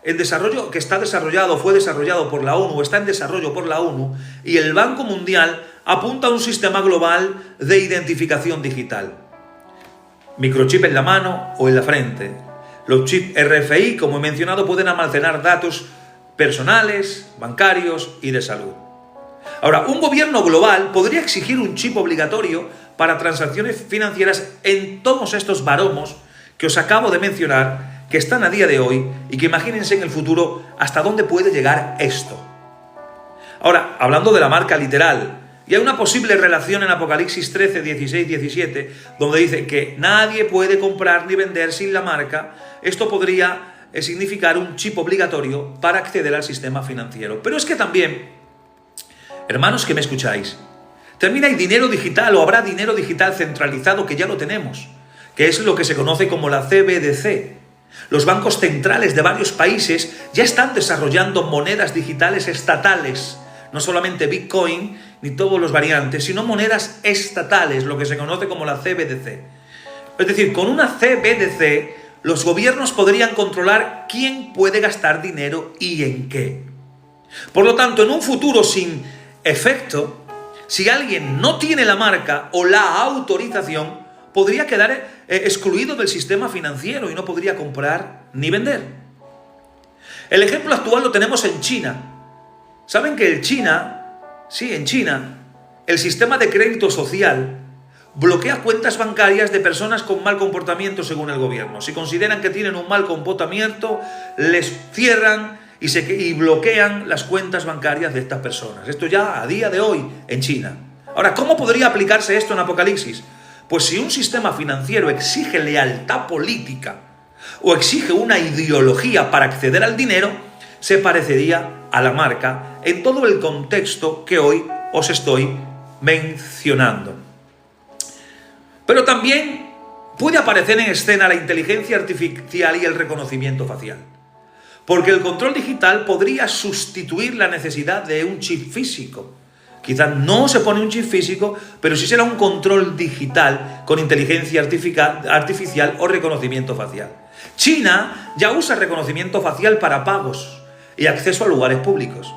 en desarrollo, que fue desarrollado por la ONU, está en desarrollo por la ONU, y el Banco Mundial apunta a un sistema global de identificación digital. Microchip en la mano o en la frente. Los chips RFI, como he mencionado, pueden almacenar datos personales, bancarios y de salud. Ahora, un gobierno global podría exigir un chip obligatorio para transacciones financieras en todos estos baromos que os acabo de mencionar, que están a día de hoy y que imagínense en el futuro hasta dónde puede llegar esto. Ahora, hablando de la marca literal, y hay una posible relación en Apocalipsis 13, 16, 17, donde dice que nadie puede comprar ni vender sin la marca. Esto podría significar un chip obligatorio para acceder al sistema financiero. Pero es que también, hermanos que me escucháis, también hay dinero digital o habrá dinero digital centralizado que ya lo tenemos, que es lo que se conoce como la CBDC. Los bancos centrales de varios países ya están desarrollando monedas digitales estatales, no solamente Bitcoin ni todos los variantes, sino monedas estatales, lo que se conoce como la CBDC. Es decir, con una CBDC los gobiernos podrían controlar quién puede gastar dinero y en qué. Por lo tanto, en un futuro sin efecto, si alguien no tiene la marca o la autorización, podría quedar excluido del sistema financiero y no podría comprar ni vender. El ejemplo actual lo tenemos en China. ¿Saben que en China, el sistema de crédito social bloquea cuentas bancarias de personas con mal comportamiento según el gobierno? Si consideran que tienen un mal comportamiento, les cierran y bloquean las cuentas bancarias de estas personas. Esto ya a día de hoy en China. Ahora, ¿cómo podría aplicarse esto en Apocalipsis? Pues si un sistema financiero exige lealtad política o exige una ideología para acceder al dinero, se parecería a la marca en todo el contexto que hoy os estoy mencionando. Pero también puede aparecer en escena la inteligencia artificial y el reconocimiento facial, porque el control digital podría sustituir la necesidad de un chip físico. Quizás no se pone un chip físico, pero sí será un control digital con inteligencia artificial o reconocimiento facial. China ya usa reconocimiento facial para pagos y acceso a lugares públicos.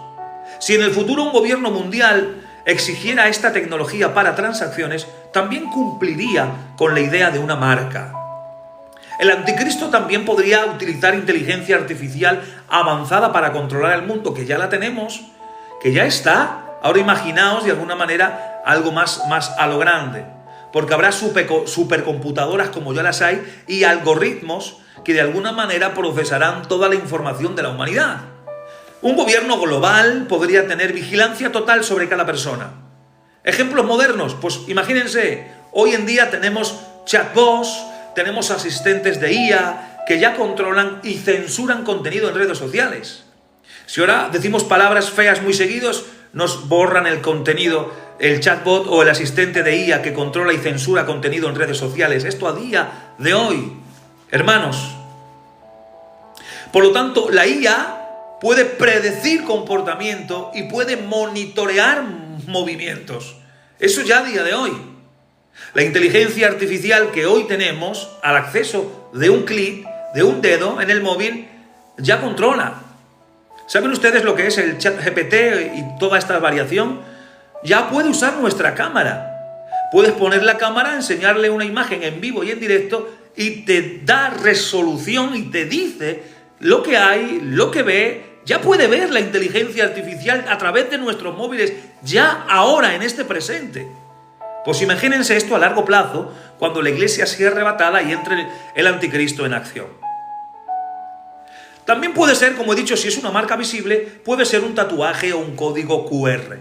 Si en el futuro un gobierno mundial exigiera esta tecnología para transacciones, también cumpliría con la idea de una marca. El anticristo también podría utilizar inteligencia artificial avanzada para controlar el mundo, que ya la tenemos, que ya está. Ahora imaginaos de alguna manera algo más a lo grande, porque habrá supercomputadoras como ya las hay y algoritmos que de alguna manera procesarán toda la información de la humanidad. Un gobierno global podría tener vigilancia total sobre cada persona. Ejemplos modernos, pues imagínense, hoy en día tenemos chatbots, tenemos asistentes de IA que ya controlan y censuran contenido en redes sociales. Si ahora decimos palabras feas muy seguidos, nos borran el contenido, el chatbot o el asistente de IA que controla y censura contenido en redes sociales. Esto a día de hoy, hermanos. Por lo tanto, la IA puede predecir comportamiento y puede monitorear movimientos. Eso ya a día de hoy. La inteligencia artificial que hoy tenemos al acceso de un clic, de un dedo en el móvil, ya controla. ¿Saben ustedes lo que es el ChatGPT y toda esta variación? Ya puede usar nuestra cámara. Puedes poner la cámara, enseñarle una imagen en vivo y en directo y te da resolución y te dice lo que hay, lo que ve. Ya puede ver la inteligencia artificial a través de nuestros móviles, ya ahora, en este presente. Pues imagínense esto a largo plazo, cuando la iglesia sea arrebatada y entre el anticristo en acción. También puede ser, como he dicho, si es una marca visible, puede ser un tatuaje o un código QR.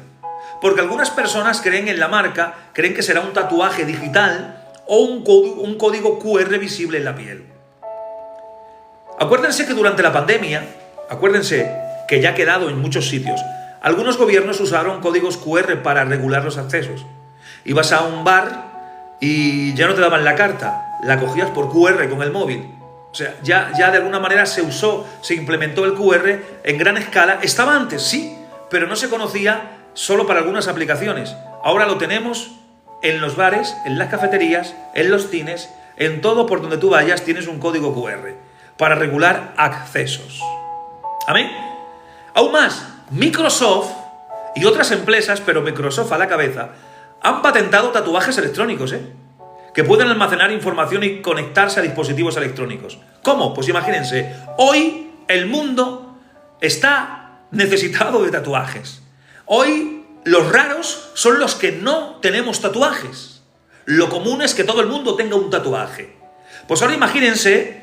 Porque algunas personas creen en la marca, creen que será un tatuaje digital o un código QR visible en la piel. Acuérdense que durante la pandemia, que ya ha quedado en muchos sitios, algunos gobiernos usaron códigos QR para regular los accesos. Ibas a un bar y ya no te daban la carta, la cogías por QR con el móvil. O sea, ya de alguna manera se implementó el QR en gran escala. Estaba antes, sí, pero no se conocía solo para algunas aplicaciones. Ahora lo tenemos en los bares, en las cafeterías, en los cines, en todo por donde tú vayas tienes un código QR para regular accesos. ¿Amén? Aún más, Microsoft y otras empresas, pero Microsoft a la cabeza, han patentado tatuajes electrónicos, que pueden almacenar información y conectarse a dispositivos electrónicos. ¿Cómo? Pues imagínense, hoy el mundo está necesitado de tatuajes. Hoy los raros son los que no tenemos tatuajes. Lo común es que todo el mundo tenga un tatuaje. Pues ahora imagínense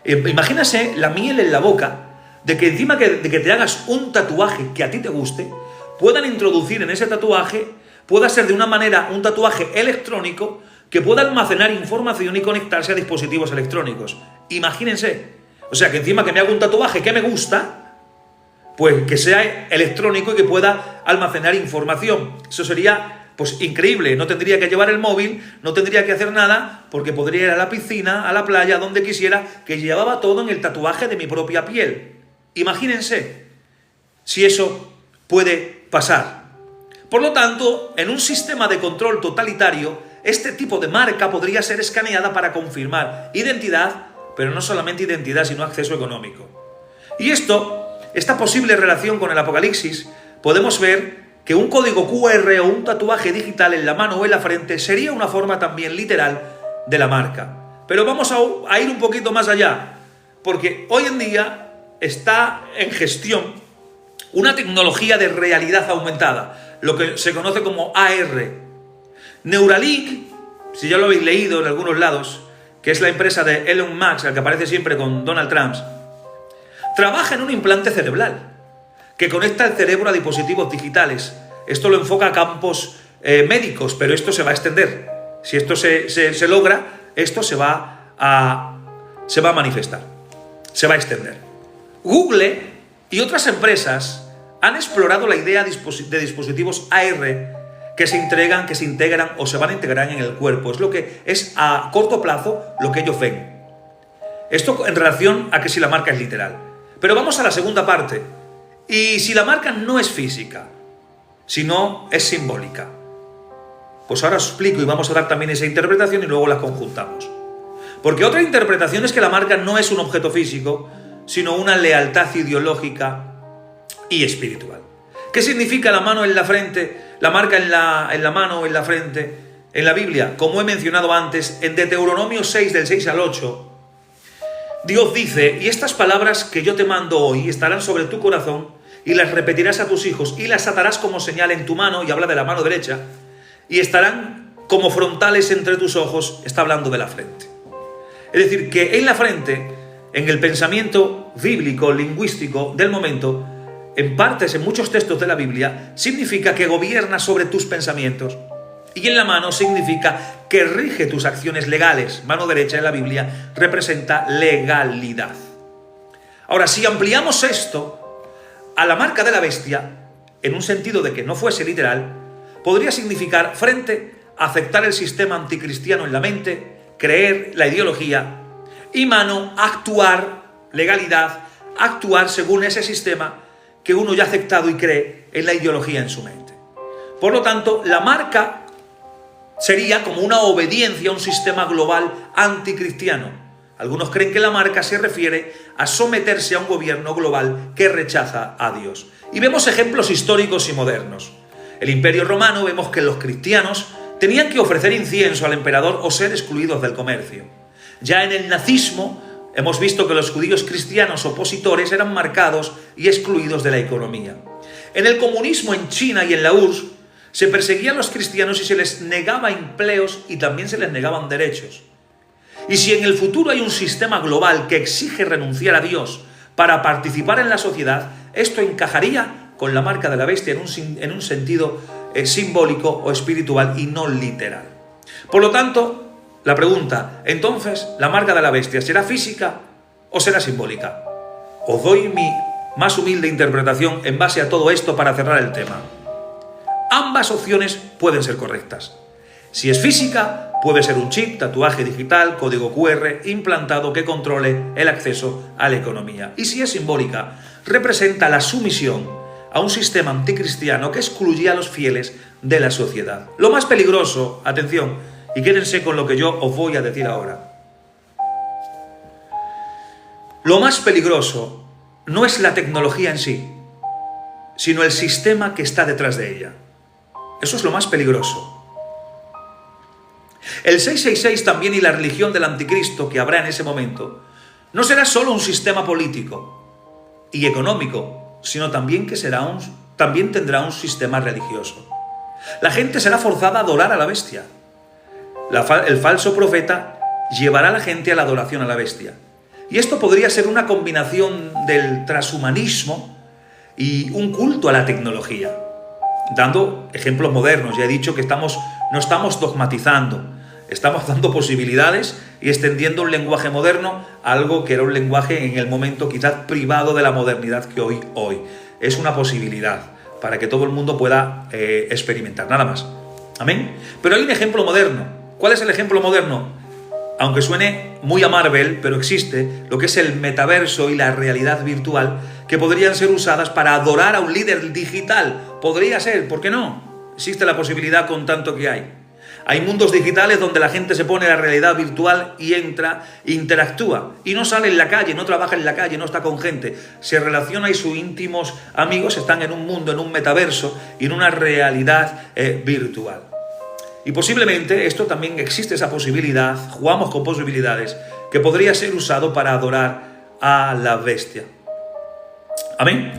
Imagínase la miel en la boca de que encima de que te hagas un tatuaje que a ti te guste, puedan introducir en ese tatuaje, pueda ser de una manera un tatuaje electrónico que pueda almacenar información y conectarse a dispositivos electrónicos. Imagínense. O sea, que encima que me hago un tatuaje que me gusta, pues que sea electrónico y que pueda almacenar información. Eso sería, pues, increíble. No tendría que llevar el móvil, no tendría que hacer nada, porque podría ir a la piscina, a la playa, donde quisiera, que llevaba todo en el tatuaje de mi propia piel. Imagínense si eso puede pasar. Por lo tanto, en un sistema de control totalitario, este tipo de marca podría ser escaneada para confirmar identidad, pero no solamente identidad, sino acceso económico. Y esta posible relación con el Apocalipsis, podemos ver que un código QR o un tatuaje digital en la mano o en la frente sería una forma también literal de la marca. Pero vamos a ir un poquito más allá, porque hoy en día está en gestión una tecnología de realidad aumentada, lo que se conoce como AR. Neuralink, si ya lo habéis leído en algunos lados, que es la empresa de Elon Musk, el que aparece siempre con Donald Trump, trabaja en un implante cerebral que conecta el cerebro a dispositivos digitales. Esto lo enfoca a campos médicos, pero esto se va a extender. Si esto se logra, esto se va a manifestar, se va a extender. Google y otras empresas han explorado la idea de dispositivos AR que se integran o se van a integrar en el cuerpo. Es lo que es a corto plazo lo que ellos ven. Esto en relación a que si la marca es literal. Pero vamos a la segunda parte. Y si la marca no es física, sino es simbólica. Pues ahora os explico y vamos a dar también esa interpretación y luego las conjuntamos. Porque otra interpretación es que la marca no es un objeto físico, sino una lealtad ideológica y espiritual. ¿Qué significa la mano en la frente, la marca en la mano o en la frente en la Biblia? Como he mencionado antes, en Deuteronomio 6, del 6 al 8, Dios dice: y estas palabras que yo te mando hoy estarán sobre tu corazón, y las repetirás a tus hijos, y las atarás como señal en tu mano, y habla de la mano derecha, y estarán como frontales entre tus ojos, está hablando de la frente. Es decir, que en la frente, en el pensamiento bíblico, lingüístico del momento, en partes, en muchos textos de la Biblia, significa que gobierna sobre tus pensamientos. Y en la mano significa que rige tus acciones legales. Mano derecha en la Biblia representa legalidad. Ahora, si ampliamos esto a la marca de la bestia, en un sentido de que no fuese literal, podría significar frente, aceptar el sistema anticristiano en la mente, creer la ideología, y mano, actuar, legalidad, actuar según ese sistema que uno ya ha aceptado y cree en la ideología en su mente. Por lo tanto, la marca sería como una obediencia a un sistema global anticristiano. Algunos creen que la marca se refiere a someterse a un gobierno global que rechaza a Dios. Y vemos ejemplos históricos y modernos. El Imperio Romano, vemos que los cristianos tenían que ofrecer incienso al emperador o ser excluidos del comercio. Ya en el nazismo hemos visto que los judíos cristianos opositores eran marcados y excluidos de la economía. En el comunismo en China y en la URSS se perseguían a los cristianos y se les negaba empleos y también se les negaban derechos. Y si en el futuro hay un sistema global que exige renunciar a Dios para participar en la sociedad, esto encajaría con la marca de la bestia en un sentido simbólico o espiritual y no literal. Por lo tanto, la pregunta, entonces, ¿la marca de la bestia será física o será simbólica? Os doy mi más humilde interpretación en base a todo esto para cerrar el tema. Ambas opciones pueden ser correctas. Si es física, puede ser un chip, tatuaje digital, código QR implantado que controle el acceso a la economía. Y si es simbólica, representa la sumisión a un sistema anticristiano que excluye a los fieles de la sociedad. Lo más peligroso, atención, y quédense con lo que yo os voy a decir ahora. Lo más peligroso no es la tecnología en sí, sino el sistema que está detrás de ella. Eso es lo más peligroso. El 666 también y la religión del anticristo que habrá en ese momento no será solo un sistema político y económico, sino también que también tendrá un sistema religioso. La gente será forzada a adorar a la bestia. El falso profeta llevará a la gente a la adoración a la bestia. Y esto podría ser una combinación del transhumanismo y un culto a la tecnología. Dando ejemplos modernos, ya he dicho que no estamos dogmatizando, estamos dando posibilidades y extendiendo un lenguaje moderno a algo que era un lenguaje en el momento quizás privado de la modernidad que hoy. Es una posibilidad para que todo el mundo pueda experimentar, nada más. Amén. Pero hay un ejemplo moderno. ¿Cuál es el ejemplo moderno? Aunque suene muy a Marvel, pero existe lo que es el metaverso y la realidad virtual, que podrían ser usadas para adorar a un líder digital. Podría ser, ¿por qué no? Existe la posibilidad con tanto que hay. Hay mundos digitales donde la gente se pone la realidad virtual y entra, interactúa. Y no sale en la calle, no trabaja en la calle, no está con gente. Se relaciona y sus íntimos amigos están en un mundo, en un metaverso y en una realidad virtual. Y posiblemente esto también existe esa posibilidad, jugamos con posibilidades, que podría ser usado para adorar a la bestia. Amén.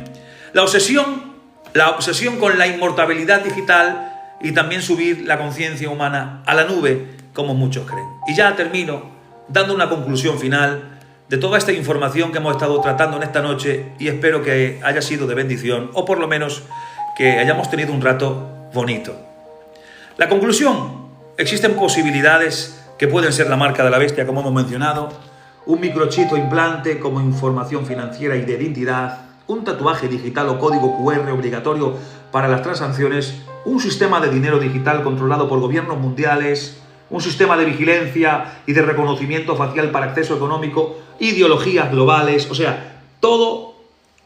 La obsesión con la inmortalidad digital y también subir la conciencia humana a la nube, como muchos creen. Y ya termino dando una conclusión final de toda esta información que hemos estado tratando en esta noche y espero que haya sido de bendición o por lo menos que hayamos tenido un rato bonito. La conclusión: existen posibilidades que pueden ser la marca de la bestia, como hemos mencionado, un microchip o implante como información financiera y de identidad, un tatuaje digital o código QR obligatorio para las transacciones, un sistema de dinero digital controlado por gobiernos mundiales, un sistema de vigilancia y de reconocimiento facial para acceso económico, ideologías globales, o sea, todo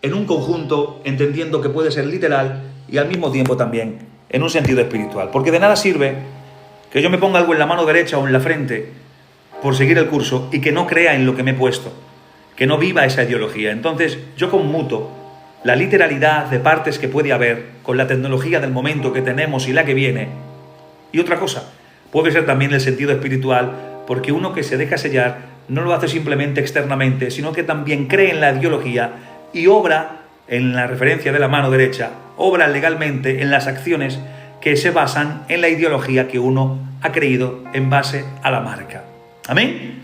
en un conjunto, entendiendo que puede ser literal y al mismo tiempo también en un sentido espiritual. Porque de nada sirve que yo me ponga algo en la mano derecha o en la frente por seguir el curso y que no crea en lo que me he puesto, que no viva esa ideología. Entonces yo conmuto la literalidad de partes que puede haber con la tecnología del momento que tenemos y la que viene. Y otra cosa, puede ser también el sentido espiritual, porque uno que se deja sellar no lo hace simplemente externamente, sino que también cree en la ideología y obra en la referencia de la mano derecha, obra legalmente en las acciones que se basan en la ideología que uno ha creído en base a la marca. ¿Amén?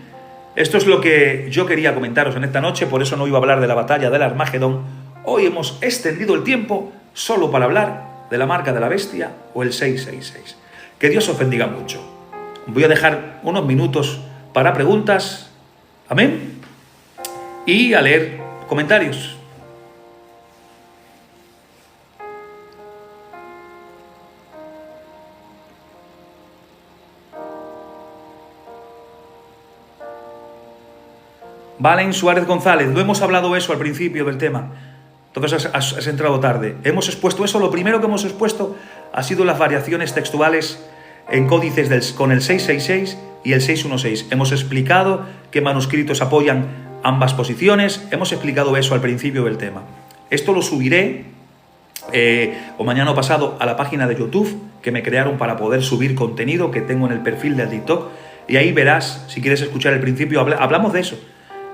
Esto es lo que yo quería comentaros en esta noche, por eso no iba a hablar de la batalla del Armagedón. Hoy hemos extendido el tiempo solo para hablar de la marca de la bestia o el 666. Que Dios os bendiga mucho. Voy a dejar unos minutos para preguntas. Amén. Y a leer comentarios. Valen Suárez González, no hemos hablado eso al principio del tema. Entonces has entrado tarde. Hemos expuesto eso. Lo primero que hemos expuesto ha sido las variaciones textuales en códices con el 666 y el 616. Hemos explicado qué manuscritos apoyan ambas posiciones. Hemos explicado eso al principio del tema. Esto lo subiré o mañana o pasado a la página de YouTube que me crearon para poder subir contenido que tengo en el perfil del TikTok. Y ahí verás, si quieres escuchar el principio, hablamos de eso.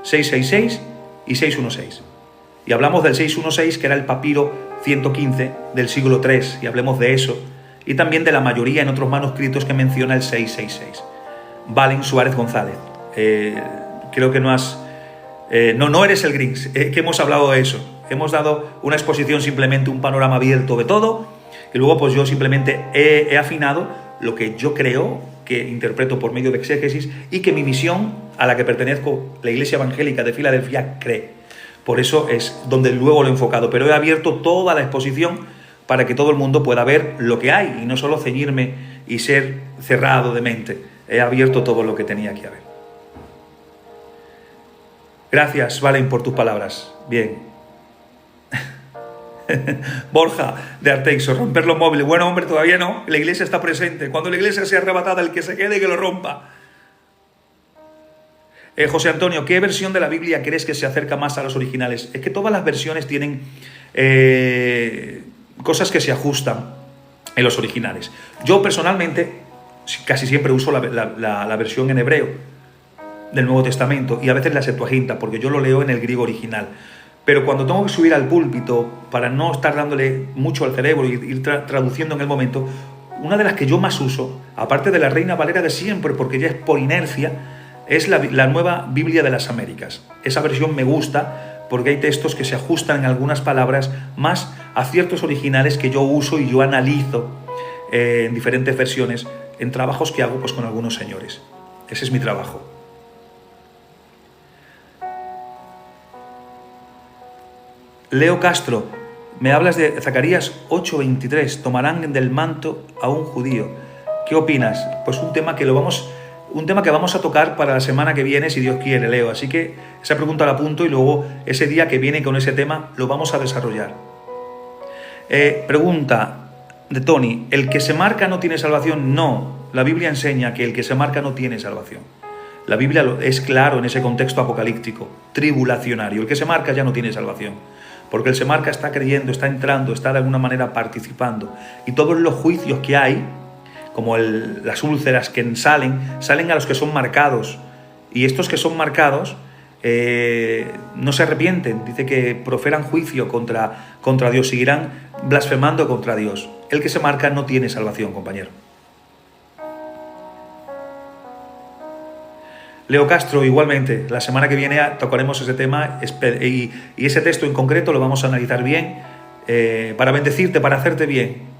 666 y 616. Y hablamos del 616, que era el papiro 115 del siglo III, y hablemos de eso. Y también de la mayoría en otros manuscritos que menciona el 666. Valen Suárez González. Creo que no eres el Grinch, que hemos hablado de eso. Hemos dado una exposición, simplemente un panorama abierto de todo. Y luego pues yo simplemente he afinado lo que yo creo, que interpreto por medio de exégesis, y que mi misión, a la que pertenezco, la Iglesia Evangélica de Filadelfia, cree. Por eso es donde luego lo he enfocado, pero he abierto toda la exposición para que todo el mundo pueda ver lo que hay y no solo ceñirme y ser cerrado de mente. He abierto todo lo que tenía que haber. Gracias, Valen, por tus palabras. Bien. Borja de Arteixo, romper los móviles. Bueno, hombre, todavía no. La iglesia está presente. Cuando la iglesia sea arrebatada, el que se quede, que lo rompa. José Antonio, ¿qué versión de la Biblia crees que se acerca más a los originales? Es que todas las versiones tienen cosas que se ajustan en los originales. Yo personalmente casi siempre uso la versión en hebreo del Nuevo Testamento y a veces la Septuaginta, porque yo lo leo en el griego original. Pero cuando tengo que subir al púlpito, para no estar dándole mucho al cerebro y ir traduciendo en el momento, una de las que yo más uso, aparte de la Reina Valera de siempre, porque ya es por inercia, Es la nueva Biblia de las Américas. Esa versión me gusta porque hay textos que se ajustan en algunas palabras más a ciertos originales que yo uso y yo analizo en diferentes versiones en trabajos que hago pues con algunos señores. Ese es mi trabajo. Leo Castro, me hablas de Zacarías 8:23, tomarán del manto a un judío. ¿Qué opinas? Pues un tema que vamos a tocar para la semana que viene, si Dios quiere, Leo. Así que esa pregunta la apunto y luego ese día que viene con ese tema lo vamos a desarrollar. Pregunta de Tony, ¿el que se marca no tiene salvación? No, la Biblia enseña que el que se marca no tiene salvación. La Biblia es claro en ese contexto apocalíptico, tribulacionario. El que se marca ya no tiene salvación, porque el se marca está creyendo, está entrando, está de alguna manera participando. Y todos los juicios que hay, como las úlceras que salen a los que son marcados. Y estos que son marcados no se arrepienten. Dice que proferan juicio contra Dios, seguirán blasfemando contra Dios. El que se marca no tiene salvación, compañero. Leo Castro, igualmente, la semana que viene tocaremos ese tema y ese texto en concreto lo vamos a analizar bien para bendecirte, para hacerte bien.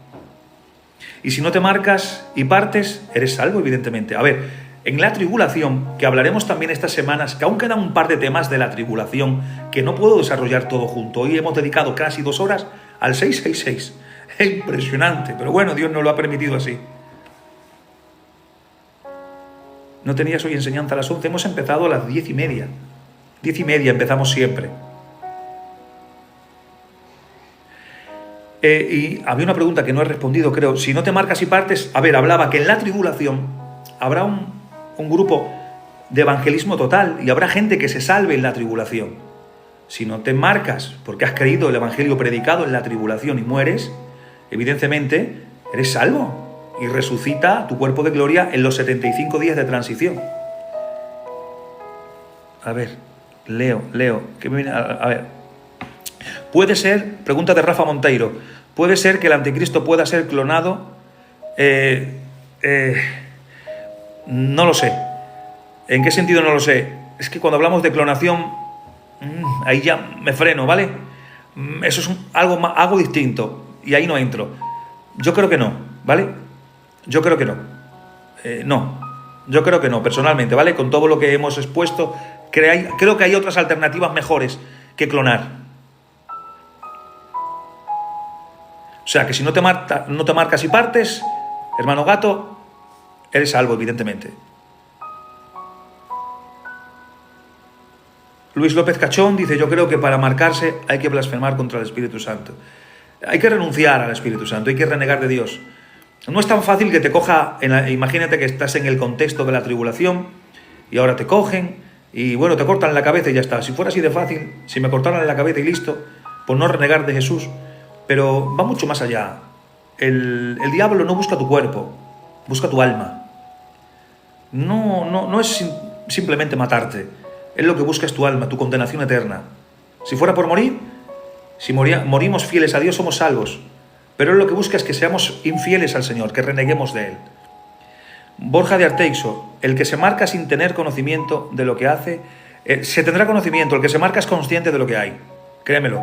Y si no te marcas y partes, eres salvo, evidentemente. A ver, en la tribulación, que hablaremos también estas semanas, que aún quedan un par de temas de la tribulación que no puedo desarrollar todo junto. Hoy hemos dedicado casi 2 horas al 666. Es impresionante, pero bueno, Dios nos lo ha permitido así. No tenías hoy enseñanza a las 11, hemos empezado a las 10:30. 10:30 empezamos siempre. Y había una pregunta que no he respondido, creo. Si no te marcas y partes, a ver, hablaba que en la tribulación habrá un grupo de evangelismo total y habrá gente que se salve en la tribulación. Si no te marcas porque has creído el evangelio predicado en la tribulación y mueres, evidentemente eres salvo. Y resucita tu cuerpo de gloria en los 75 días de transición. A ver, Leo, ¿qué me viene? A ver. Puede ser, pregunta de Rafa Monteiro, ¿puede ser que el anticristo pueda ser clonado? No lo sé. ¿En qué sentido no lo sé? Es que cuando hablamos de clonación, ahí ya me freno, ¿vale? Eso es algo distinto y ahí no entro. Yo creo que no, ¿vale? Yo creo que no. Yo creo que no, personalmente, ¿vale? Con todo lo que hemos expuesto, creo que hay otras alternativas mejores que clonar. O sea, que si no te marcas y partes, hermano gato, eres salvo, evidentemente. Luis López Cachón dice, yo creo que para marcarse hay que blasfemar contra el Espíritu Santo. Hay que renunciar al Espíritu Santo, hay que renegar de Dios. No es tan fácil que te coja, imagínate que estás en el contexto de la tribulación y ahora te cogen y bueno, te cortan la cabeza y ya está. Si fuera así de fácil, si me cortaran la cabeza y listo, por no renegar de Jesús. Pero va mucho más allá. El diablo no busca tu cuerpo, busca tu alma. No es simplemente matarte. Él lo que busca es tu alma, tu condenación eterna. Si fuera por morir, si morimos fieles a Dios, somos salvos. Pero él lo que busca es que seamos infieles al Señor, que reneguemos de Él. Borja de Arteixo, el que se marca sin tener conocimiento de lo que hace, se tendrá conocimiento, el que se marca es consciente de lo que hay, créemelo.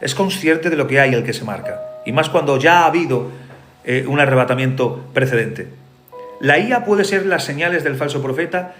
Es consciente de lo que hay el que se marca, y más cuando ya ha habido un arrebatamiento precedente. La IA puede ser las señales del falso profeta.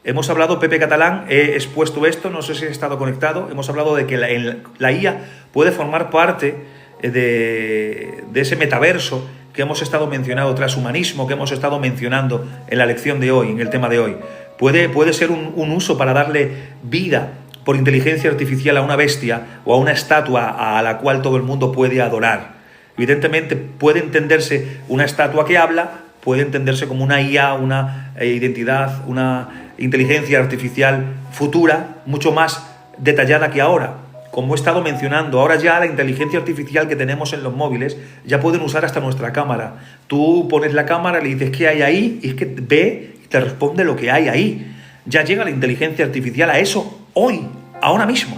Hemos hablado, Pepe Catalán, he expuesto esto, no sé si he estado conectado, hemos hablado de que la IA puede formar parte de ese metaverso que hemos estado mencionando, transhumanismo que hemos estado mencionando en la lección de hoy, en el tema de hoy. Puede ser un uso para darle vida por inteligencia artificial a una bestia o a una estatua a la cual todo el mundo puede adorar. Evidentemente puede entenderse una estatua que habla, puede entenderse como una IA, una identidad, una inteligencia artificial futura, mucho más detallada que ahora. Como he estado mencionando, ahora ya la inteligencia artificial que tenemos en los móviles ya pueden usar hasta nuestra cámara. Tú pones la cámara, le dices qué hay ahí y es que ve y te responde lo que hay ahí. Ya llega la inteligencia artificial a eso hoy, ahora mismo.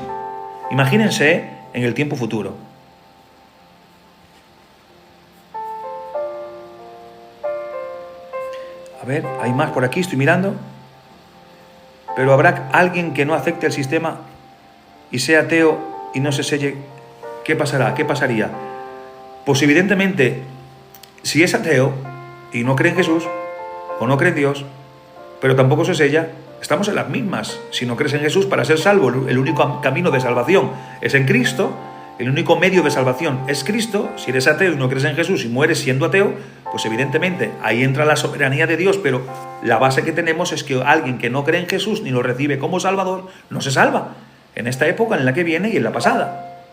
Imagínense en el tiempo futuro. A ver, hay más por aquí, estoy mirando. pero habrá alguien que no acepte el sistema y sea ateo y no se selle. ¿Qué pasará? ¿Qué pasaría? Pues evidentemente, si es ateo y no cree en Jesús o no cree en Dios, pero tampoco se sella, estamos en las mismas. Si no crees en Jesús, para ser salvo, el único camino de salvación es en Cristo, el único medio de salvación es Cristo. Si eres ateo y no crees en Jesús y mueres siendo ateo, pues evidentemente ahí entra la soberanía de Dios, pero la base que tenemos es que alguien que no cree en Jesús ni lo recibe como Salvador, no se salva, en esta época, en la que viene y en la pasada.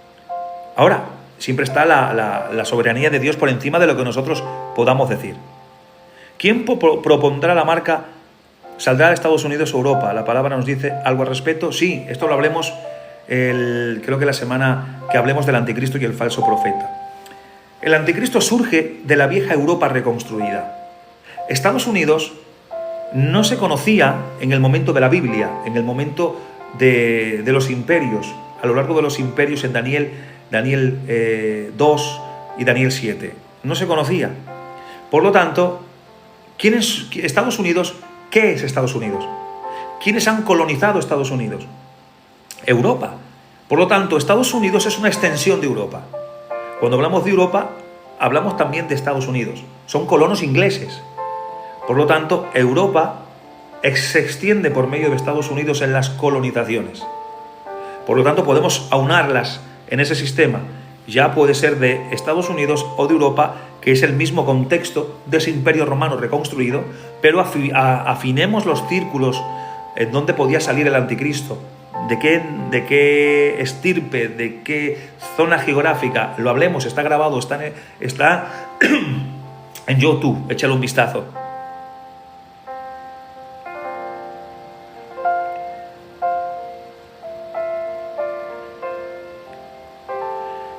Ahora, siempre está la soberanía de Dios por encima de lo que nosotros podamos decir. ¿Quién propondrá la marca? ¿Saldrá de Estados Unidos o Europa? ¿La palabra nos dice algo al respecto? Sí, esto lo hablemos, creo que la semana que hablemos del anticristo y el falso profeta. El anticristo surge de la vieja Europa reconstruida. Estados Unidos no se conocía en el momento de la Biblia, en el momento de los imperios, a lo largo de los imperios en Daniel 2 y Daniel 7. No se conocía. Por lo tanto, ¿quién es Estados Unidos? ¿Qué es Estados Unidos? ¿Quiénes han colonizado Estados Unidos? Europa. Por lo tanto, Estados Unidos es una extensión de Europa. Cuando hablamos de Europa, hablamos también de Estados Unidos. Son colonos ingleses. Por lo tanto, Europa se extiende por medio de Estados Unidos en las colonizaciones. Por lo tanto, podemos aunarlas en ese sistema. Ya puede ser de Estados Unidos o de Europa, que es el mismo contexto de ese imperio romano reconstruido, pero afinemos los círculos en donde podía salir el anticristo, de qué estirpe, de qué zona geográfica, lo hablemos, está grabado, está en YouTube, échale un vistazo.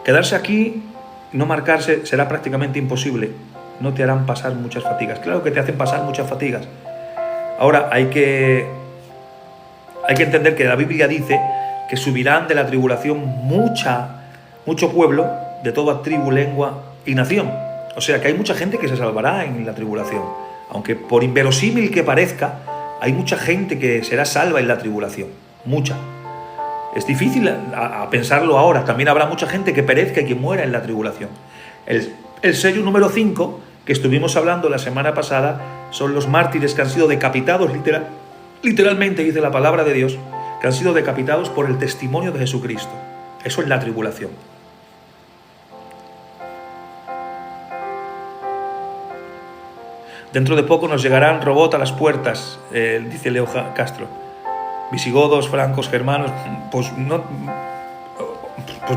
Quedarse aquí, no marcarse, será prácticamente imposible. No te harán pasar muchas fatigas. Claro que te hacen pasar muchas fatigas. Ahora, hay que entender que la Biblia dice que subirán de la tribulación mucho pueblo de toda tribu, lengua y nación. O sea, que hay mucha gente que se salvará en la tribulación. Aunque por inverosímil que parezca, hay mucha gente que será salva en la tribulación. Mucha. Es difícil a pensarlo ahora. También habrá mucha gente que perezca y que muera en la tribulación. El sello número 5, que estuvimos hablando la semana pasada, son los mártires que han sido decapitados, literalmente dice la palabra de Dios, que han sido decapitados por el testimonio de Jesucristo. Eso es la tribulación. Dentro de poco nos llegarán robots a las puertas, dice Leo Castro. Visigodos, francos, germanos, pues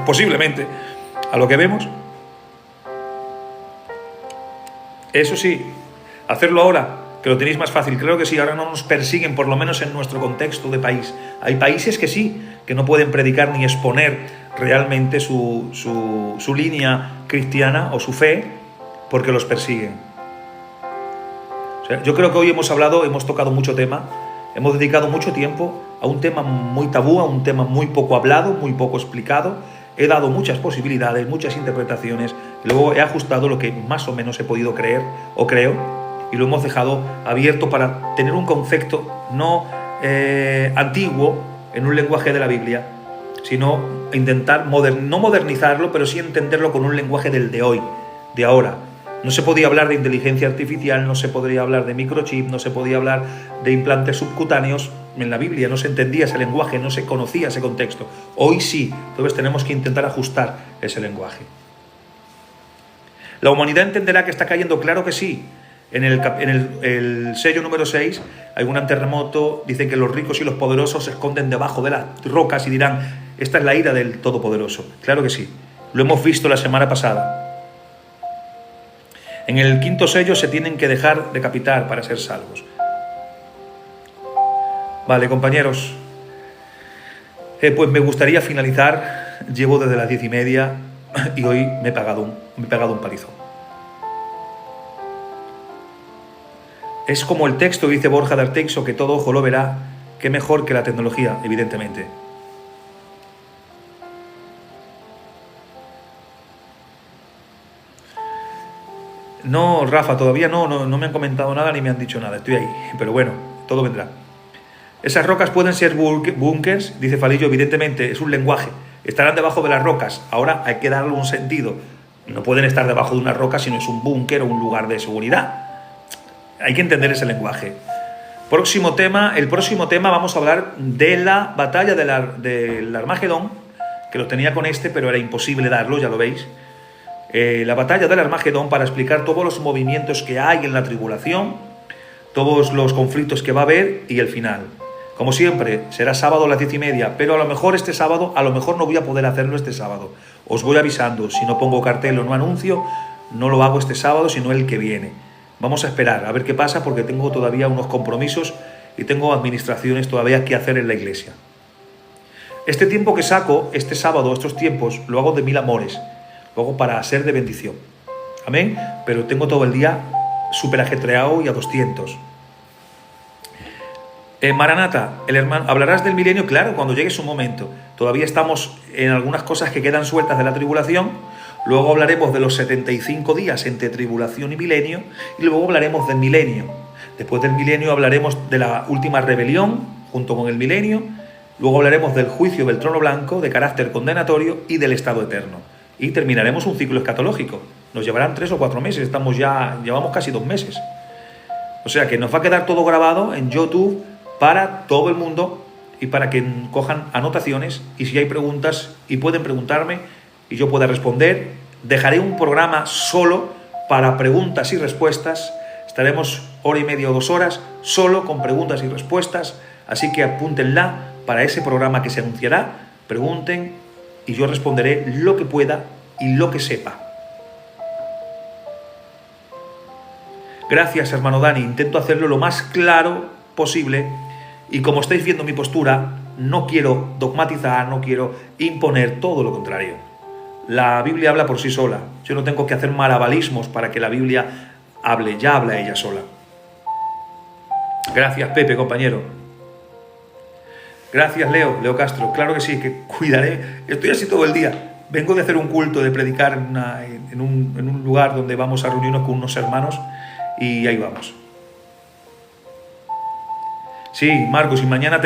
posiblemente, a lo que vemos. Eso sí, hacerlo ahora, que lo tenéis más fácil, creo que sí, ahora no nos persiguen, por lo menos en nuestro contexto de país. Hay países que sí, que no pueden predicar ni exponer realmente su línea cristiana o su fe, porque los persiguen. O sea, yo creo que hoy hemos tocado mucho tema. Hemos dedicado mucho tiempo a un tema muy tabú, a un tema muy poco hablado, muy poco explicado. He dado muchas posibilidades, muchas interpretaciones, y luego he ajustado lo que más o menos he podido creer o creo, y lo hemos dejado abierto para tener un concepto no antiguo en un lenguaje de la Biblia, sino intentar no modernizarlo, pero sí entenderlo con un lenguaje del de hoy, de ahora. No se podía hablar de inteligencia artificial, no se podría hablar de microchip, no se podía hablar de implantes subcutáneos. En la Biblia no se entendía ese lenguaje, no se conocía ese contexto. Hoy sí, entonces tenemos que intentar ajustar ese lenguaje. ¿La humanidad entenderá que está cayendo? Claro que sí. En el sello número 6 hay un terremoto, dicen que los ricos y los poderosos se esconden debajo de las rocas y dirán, esta es la ira del Todopoderoso. Claro que sí, lo hemos visto la semana pasada. En el 5.º sello se tienen que dejar decapitar para ser salvos. Vale, compañeros. Pues me gustaría finalizar. Llevo desde las 10:30 y hoy me he pegado un palizón. Es como el texto, dice Borja de Arteixo, que todo ojo lo verá. Qué mejor que la tecnología, evidentemente. No, Rafa, todavía no me han comentado nada ni me han dicho nada. Estoy ahí, pero bueno, todo vendrá. Esas rocas pueden ser búnkers, dice Falillo, evidentemente, es un lenguaje. Estarán debajo de las rocas. Ahora hay que darle un sentido. No pueden estar debajo de una roca si no es un búnker o un lugar de seguridad. Hay que entender ese lenguaje. El próximo tema vamos a hablar de la batalla del Armagedón, que lo tenía con pero era imposible darlo, ya lo veis. La batalla del Armagedón, para explicar todos los movimientos que hay en la tribulación, todos los conflictos que va a haber y el final. Como siempre, será sábado a las 10:30, pero a lo mejor este sábado, a lo mejor no voy a poder hacerlo este sábado. Os voy avisando, si no pongo cartel o no anuncio, no lo hago este sábado, sino el que viene. Vamos a esperar a ver qué pasa, porque tengo todavía unos compromisos y tengo administraciones todavía que hacer en la iglesia. Este tiempo que saco, este sábado, estos tiempos, lo hago de 1000 amores. Lo hago para ser de bendición. Amén. Pero tengo todo el día súper ajetreado y a 200. Maranata, el hermano, ¿hablarás del milenio? Claro, cuando llegue su momento. Todavía estamos en algunas cosas que quedan sueltas de la tribulación. Luego hablaremos de los 75 días entre tribulación y milenio. Y luego hablaremos del milenio. Después del milenio hablaremos de la última rebelión junto con el milenio. Luego hablaremos del juicio del trono blanco de carácter condenatorio y del estado eterno. Y terminaremos un ciclo escatológico. Nos llevarán 3 o 4 meses. Llevamos casi 2 meses. O sea que nos va a quedar todo grabado en YouTube para todo el mundo y para que cojan anotaciones, y si hay preguntas y pueden preguntarme y yo pueda responder. Dejaré un programa solo para preguntas y respuestas. Estaremos 1h30 o 2 horas solo con preguntas y respuestas, así que apúntenla para ese programa que se anunciará. Pregunten y yo responderé lo que pueda y lo que sepa. Gracias, hermano Dani. Intento hacerlo lo más claro posible. Y como estáis viendo mi postura, no quiero dogmatizar, no quiero imponer, todo lo contrario. La Biblia habla por sí sola. Yo no tengo que hacer malabarismos para que la Biblia hable, ya habla ella sola. Gracias, Pepe, compañero. Gracias, Leo Castro. Claro que sí, que cuidaré. Estoy así todo el día. Vengo de hacer un culto, de predicar en un lugar donde vamos a reunirnos con unos hermanos y ahí vamos. Sí, Marcos, y mañana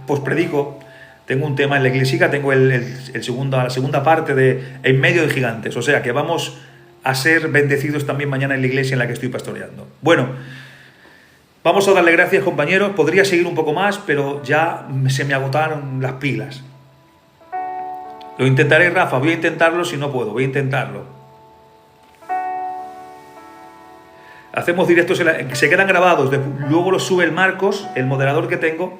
pues predico. Tengo un tema en la iglesia, tengo la segunda parte de En medio de gigantes. O sea que vamos a ser bendecidos también mañana en la iglesia en la que estoy pastoreando. Bueno, vamos a darle gracias, compañeros. Podría seguir un poco más, pero ya se me agotaron las pilas. Lo intentaré, Rafa, voy a intentarlo. Si no puedo, voy a intentarlo. Hacemos directos, se quedan grabados, luego los sube el Marcos, el moderador que tengo,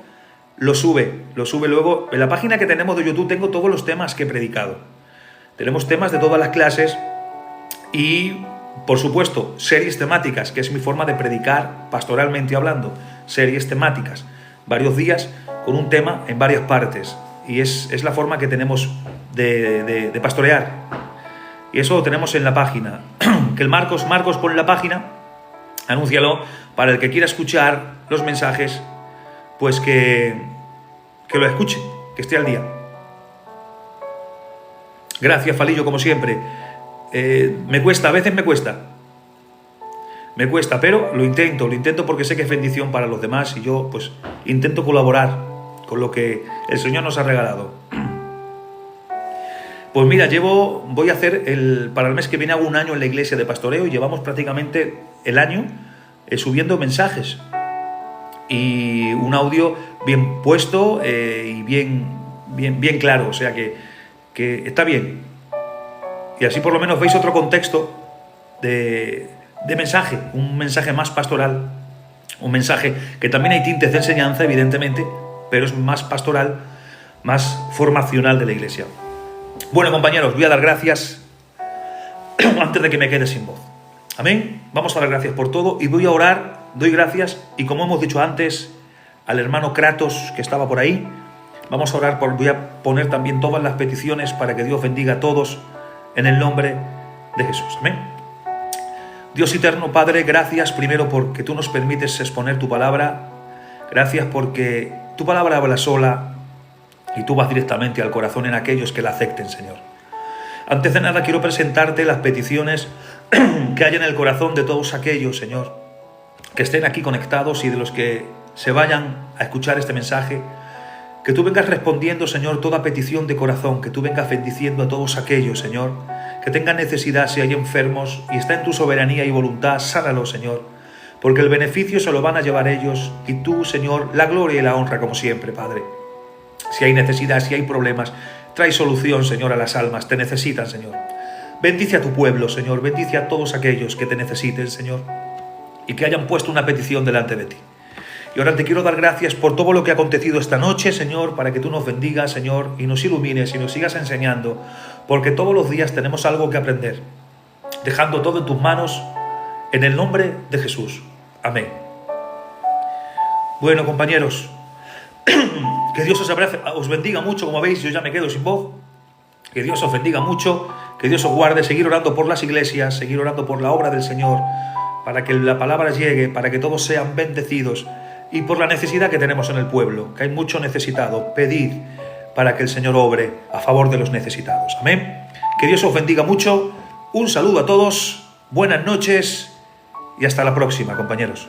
lo sube luego. En la página que tenemos de YouTube tengo todos los temas que he predicado. Tenemos temas de todas las clases y, por supuesto, series temáticas, que es mi forma de predicar pastoralmente hablando. Series temáticas, varios días con un tema en varias partes. Y es la forma que tenemos de pastorear. Y eso lo tenemos en la página. Que el Marcos pone la página. Anúncialo para el que quiera escuchar los mensajes, pues que lo escuche, que esté al día. Gracias, Falillo, como siempre. Me cuesta, a veces me cuesta, pero lo intento porque sé que es bendición para los demás y yo pues intento colaborar con lo que el Señor nos ha regalado. Pues mira, voy a hacer para el mes que viene hago un año en la iglesia de pastoreo y llevamos prácticamente el año subiendo mensajes y un audio bien puesto y bien claro, o sea que está bien. Y así por lo menos veis otro contexto de mensaje, un mensaje más pastoral, un mensaje que también hay tintes de enseñanza, evidentemente, pero es más pastoral, más formacional de la iglesia. Bueno, compañeros, voy a dar gracias antes de que me quede sin voz. Amén. Vamos a dar gracias por todo y voy a orar. Doy gracias y, como hemos dicho antes, al hermano Kratos que estaba por ahí, vamos a orar voy a poner también todas las peticiones para que Dios bendiga a todos en el nombre de Jesús. Amén. Dios eterno, Padre, gracias primero porque tú nos permites exponer tu palabra. Gracias porque tu palabra habla sola y tú vas directamente al corazón en aquellos que la acepten, Señor. Antes de nada quiero presentarte las peticiones que hay en el corazón de todos aquellos, Señor, que estén aquí conectados y de los que se vayan a escuchar este mensaje, que tú vengas respondiendo, Señor, toda petición de corazón, que tú vengas bendiciendo a todos aquellos, Señor, que tengan necesidad, si hay enfermos, y está en tu soberanía y voluntad, sánalos, Señor, porque el beneficio se lo van a llevar ellos, y tú, Señor, la gloria y la honra como siempre, Padre. Si hay necesidad, si hay problemas, trae solución, Señor, a las almas, te necesitan, Señor. Bendice a tu pueblo, Señor, bendice a todos aquellos que te necesiten, Señor, y que hayan puesto una petición delante de ti. Y ahora te quiero dar gracias por todo lo que ha acontecido esta noche, Señor, para que tú nos bendigas, Señor, y nos ilumines y nos sigas enseñando, porque todos los días tenemos algo que aprender. Dejando todo en tus manos, en el nombre de Jesús. Amén. Bueno, compañeros, que Dios os bendiga mucho. Como veis, yo ya me quedo sin voz. Que Dios os bendiga mucho, que Dios os guarde. Seguir orando por las iglesias, seguir orando por la obra del Señor, para que la palabra llegue, para que todos sean bendecidos, y por la necesidad que tenemos en el pueblo, que hay mucho necesitado. Pedid para que el Señor obre a favor de los necesitados. Amén. Que Dios os bendiga mucho. Un saludo a todos, buenas noches y hasta la próxima, compañeros.